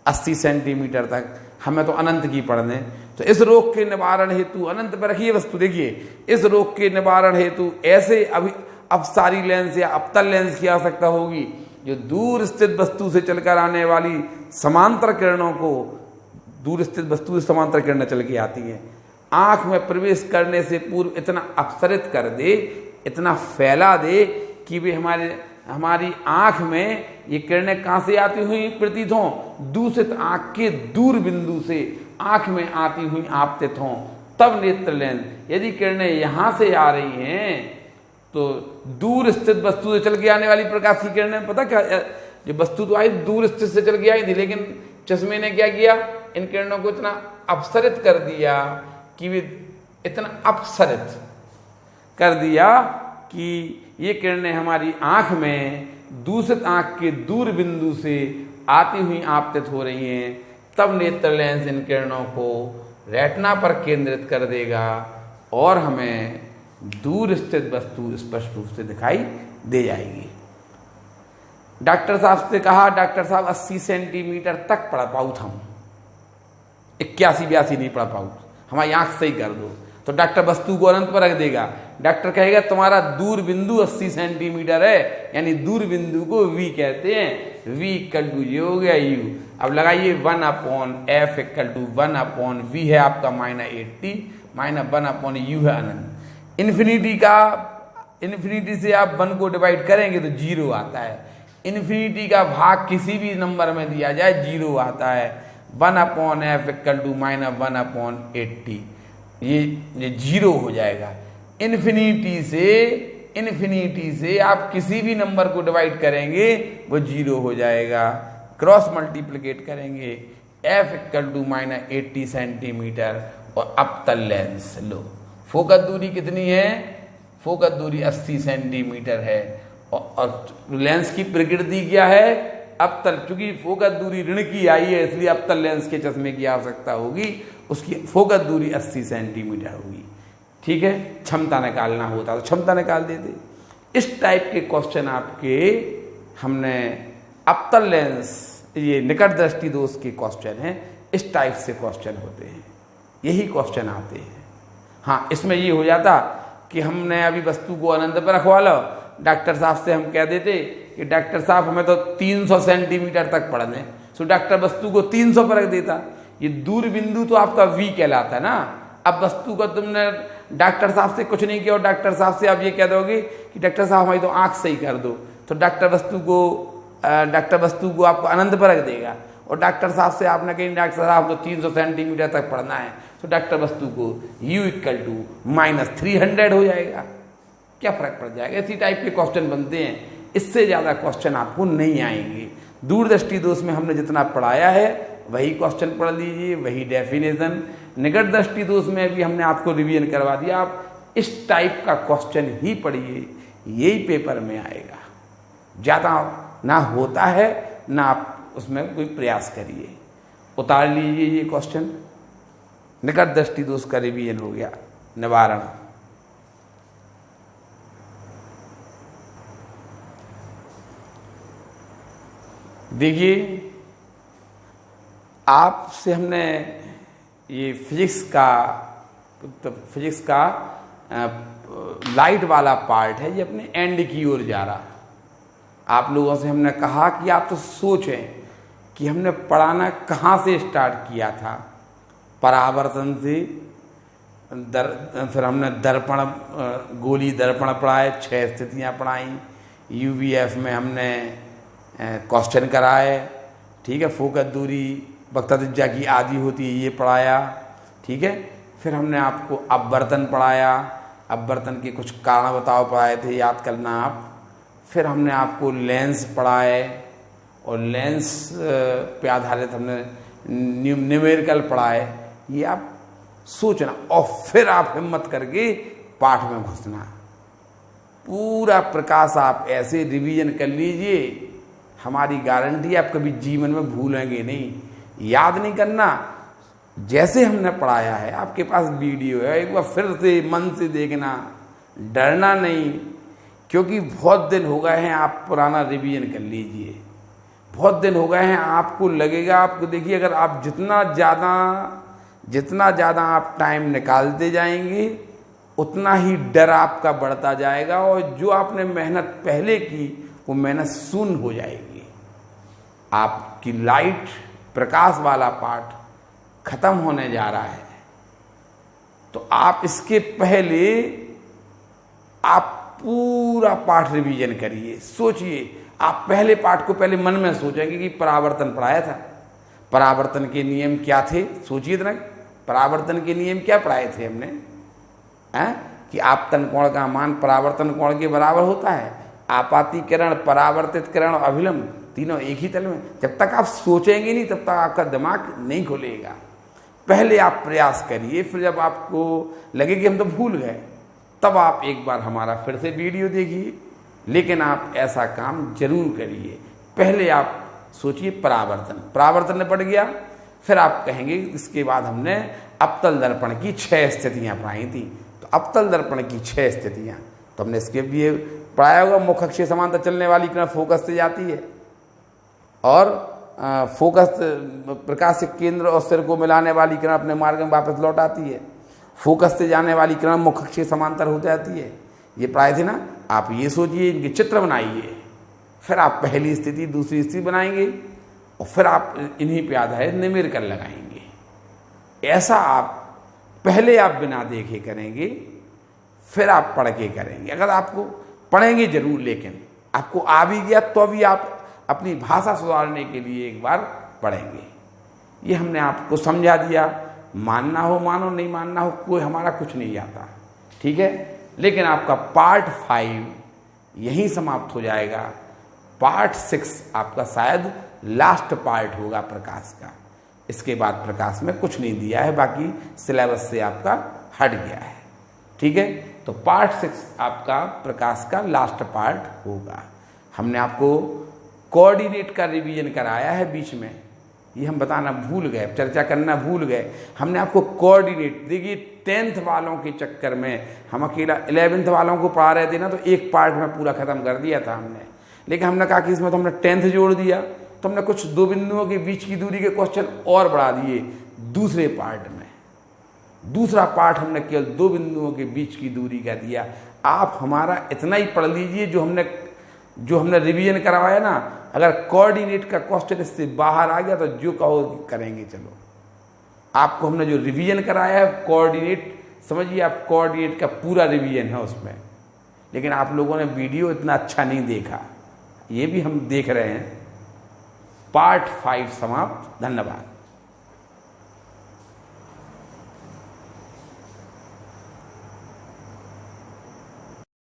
80 सेंटीमीटर तक हमें तो अनंत की पढ़ने। तो इस रोग के निवारण हेतु, अनंत पर रखिए वस्तु, देखिए इस रोग के निवारण हेतु ऐसे अभी अपसारी लेंस या अपतल लेंस की आवश्यकता होगी जो दूर स्थित वस्तु से चलकर आने वाली समांतर किरणों को, दूर स्थित वस्तु से समांतर किरणें चल के आती हैं, आंख में प्रवेश करने से पूर्व इतना अपसरित कर दे, इतना फैला दे कि वे हमारी आंख में ये किरणें कहाँ से आती हुई प्रतीत हों, दूषित आंख के दूर बिंदु से आंख में आती हुई आपतित हों, तब नेत्र लेंस। यदि किरणें यहाँ से आ रही हैं तो दूर स्थित वस्तु से चल के आने वाली प्रकाश की किरणें, पता क्या, जो वस्तु तो आई दूर स्थित से चल के आई थी, लेकिन चश्मे ने क्या किया, इन किरणों को इतना अपसरित कर दिया कि वे इतना अपसरित कर दिया कि ये किरणें हमारी आंख में दूषित आंख के दूर बिंदु से आती हुई आपतित हो रही हैं। तब नेत्र लेंस इन किरणों को रेटिना पर केंद्रित कर देगा और हमें दूर स्थित वस्तु स्पष्ट रूप से दिखाई दे जाएगी। डॉक्टर साहब से कहा, डॉक्टर साहब 80 सेंटीमीटर तक पढ़ पाऊँ था, 81-82 नहीं पढ़ पाऊँ, हमारी आंख सही कर दो। तो डॉक्टर वस्तु को अनंत पर रख देगा। डॉक्टर कहेगा तुम्हारा दूर बिंदु 80 सेंटीमीटर है, यानी दूर बिंदु को V कहते हैं। V इक्वल टू ये हो गया U। अब लगाइए 1/f इक्वल टू 1/v है आपका -80 -1/u है अनंत। इन्फिनिटी से आप 1 को डिवाइड करेंगे तो 0 आता है। इन्फिनिटी का भाग किसी भी नंबर में दिया जाए 0 आता है। 1/f इक्वल टू -1/80, ये 0 हो जाएगा। इन्फिनिटी से आप किसी भी नंबर को डिवाइड करेंगे वो 0 हो जाएगा। क्रॉस मल्टीप्लिकेट करेंगे, f इक्वल टू -80 सेंटीमीटर और अपतल लेंस लो। फोकस दूरी कितनी है, फोकस दूरी 80 सेंटीमीटर है और लेंस की प्रकृति क्या है, अपतल। चूंकि फोकस दूरी ऋण की आई है इसलिए अपतल लेंस के चश्मे की आवश्यकता होगी, उसकी फोकस दूरी 80 सेंटीमीटर होगी। ठीक है, क्षमता निकालना होता तो क्षमता निकाल देते। इस टाइप के क्वेश्चन आपके हमने अपतल लेंस, ये निकट दृष्टि दोष के क्वेश्चन हैं, इस टाइप से क्वेश्चन होते हैं, यही क्वेश्चन आते हैं। हाँ, इसमें ये हो जाता कि हमने अभी वस्तु को अनंत पर रखवा लो, डॉक्टर साहब से हम कह देते कि डॉक्टर साहब हमें तो 300 सेंटीमीटर तक पढ़ दें, तो डॉक्टर वस्तु को 300 पर रख देता। ये दूर बिंदु तो आपका V कहलाता है ना। अब वस्तु को तुमने डॉक्टर साहब से कुछ नहीं किया और डॉक्टर साहब से आप ये कह दोगे कि डॉक्टर साहब हमारी तो आंख सही कर दो, तो डॉक्टर वस्तु को आपको अनंत पर रख देगा। और डॉक्टर साहब से आपने कही डॉक्टर साहब तो 300 सेंटीमीटर तक पढ़ना है, तो डॉक्टर वस्तु को U इक्वल टू -300 हो जाएगा। क्या फर्क पड़ जाएगा। इसी टाइप के क्वेश्चन बनते हैं, इससे ज़्यादा क्वेश्चन आपको नहीं आएंगे। दूरदृष्टि दोष में हमने जितना पढ़ाया है वही क्वेश्चन पढ़ लीजिए, वही डेफिनेशन। निकट दृष्टि दोष में भी हमने आपको रिवीजन करवा दिया, आप इस टाइप का क्वेश्चन ही पढ़िए, यही पेपर में आएगा। ज़्यादा ना होता है ना आप उसमें कोई प्रयास करिए। उतार लीजिए ये क्वेश्चन, निकट दृष्टि दोष का रिवीजन हो गया। निवारण, देखिए आपसे हमने ये फिजिक्स का लाइट वाला पार्ट है, ये अपने एंड की ओर जा रहा। आप लोगों से हमने कहा कि आप तो सोचें कि हमने पढ़ाना कहाँ से स्टार्ट किया था। परावर्तन से, फिर हमने दर्पण, गोली दर्पण पढ़ाए, 6 स्थितियाँ पढ़ाई। UVF में हमने क्वेश्चन कराए, ठीक है। फोकस दूरी वक्ता त्रिज्या की आधी होती है, ये पढ़ाया, ठीक है। फिर हमने आपको अपवर्तन पढ़ाया, अपवर्तन के कुछ कारण बताओ पढ़ाए थे, याद करना आप। फिर हमने आपको लेंस पढ़ाए और लेंस पे आधारित हमने न्यूमेरिकल पढ़ाए, ये आप सोचना। और फिर आप हिम्मत करके पाठ में घुसना। पूरा प्रकाश आप ऐसे रिवीजन कर लीजिए, हमारी गारंटी आप कभी जीवन में भूलेंगे नहीं। याद नहीं करना, जैसे हमने पढ़ाया है आपके पास वीडियो है, एक बार फिर से मन से देखना, डरना नहीं, क्योंकि बहुत दिन हो गए हैं, आप पुराना रिवीजन कर लीजिए। बहुत दिन हो गए हैं, आपको लगेगा, आपको देखिए, अगर आप जितना ज़्यादा आप टाइम निकालते जाएंगे उतना ही डर आपका बढ़ता जाएगा, और जो आपने मेहनत पहले की वो मेहनत शून्य हो जाएगी। आपकी लाइट प्रकाश वाला पार्ट खत्म होने जा रहा है, तो आप इसके पहले आप पूरा पाठ रिवीजन करिए। सोचिए, आप पहले पाठ को पहले मन में सोचेंगे कि परावर्तन पढ़ाया था, परावर्तन के नियम क्या थे, सोचिए इतना, परावर्तन के नियम क्या पढ़ाए थे हमने, कि आपतन कोण का मान परावर्तन कोण के बराबर होता है, आपातीकरण, परावर्तित करण और अभिलंब तीनों एक ही तल में। जब तक आप सोचेंगे नहीं तब तक आपका दिमाग नहीं खुलेगा। पहले आप प्रयास करिए, फिर जब आपको लगे कि हम तो भूल गए, तब आप एक बार हमारा फिर से वीडियो देखिए। लेकिन आप ऐसा काम जरूर करिए, पहले आप सोचिए परावर्तन पड़ गया, फिर आप कहेंगे इसके बाद हमने अवतल दर्पण की 6 स्थितियां पढ़ाई थी। तो अवतल दर्पण की 6 स्थितियां तो हमने इसके लिए पढ़ाया होगा। मुख अक्षीय समांतर चलने वाली किरण फोकस से जाती है, और फोकस प्रकाश से केंद्र और सिर को मिलाने वाली किरण अपने मार्ग में वापस लौट आती है। फोकस से जाने वाली किरण मुख अक्षीय समांतर हो जाती है। ये पढ़ाए थे ना। आप ये सोचिए, इनके चित्र बनाइए, फिर आप पहली स्थिति दूसरी स्थिति बनाएंगे, और फिर आप इन्हीं पे आधारित निमेरकर लगाएंगे। ऐसा आप पहले आप बिना देखे करेंगे, फिर आप पढ़ के करेंगे। अगर आपको पढ़ेंगे जरूर, लेकिन आपको आ भी गया तो भी आप अपनी भाषा सुधारने के लिए एक बार पढ़ेंगे। ये हमने आपको समझा दिया। मानना हो मानो, नहीं मानना हो, कोई हमारा कुछ नहीं जाता, ठीक है। लेकिन आपका पार्ट 5 यहीं समाप्त हो जाएगा। पार्ट 6 आपका शायद लास्ट पार्ट होगा प्रकाश का। इसके बाद प्रकाश में कुछ नहीं दिया है, बाकी सिलेबस से आपका हट गया है, ठीक है। तो पार्ट 6 आपका प्रकाश का लास्ट पार्ट होगा। हमने आपको कोऑर्डिनेट का रिवीजन कराया है बीच में, ये हम बताना भूल गए, चर्चा करना भूल गए। हमने आपको कोऑर्डिनेट, देखिए 10th वालों के चक्कर में हम अकेला 11th वालों को पढ़ा रहे थे ना, तो एक पार्ट में पूरा खत्म कर दिया था हमने। लेकिन हमने कहा कि इसमें तो हमने 10th जोड़ दिया, तो हमने कुछ 2 बिंदुओं के बीच की दूरी के क्वेश्चन और बढ़ा दिए दूसरे पार्ट में। दूसरा पार्ट हमने केवल 2 बिंदुओं के बीच की दूरी का दिया। आप हमारा इतना ही पढ़ लीजिए, जो हमने रिवीजन करवाया ना। अगर कोऑर्डिनेट का क्वेश्चन इससे बाहर आ गया तो जो कहो करेंगे। चलो, आपको हमने जो रिवीजन कराया है कोऑर्डिनेट, समझिए आप कोऑर्डिनेट का पूरा रिवीजन है उसमें। लेकिन आप लोगों ने वीडियो इतना अच्छा नहीं देखा, ये भी हम देख रहे हैं। पार्ट 5 समाप्त। धन्यवाद।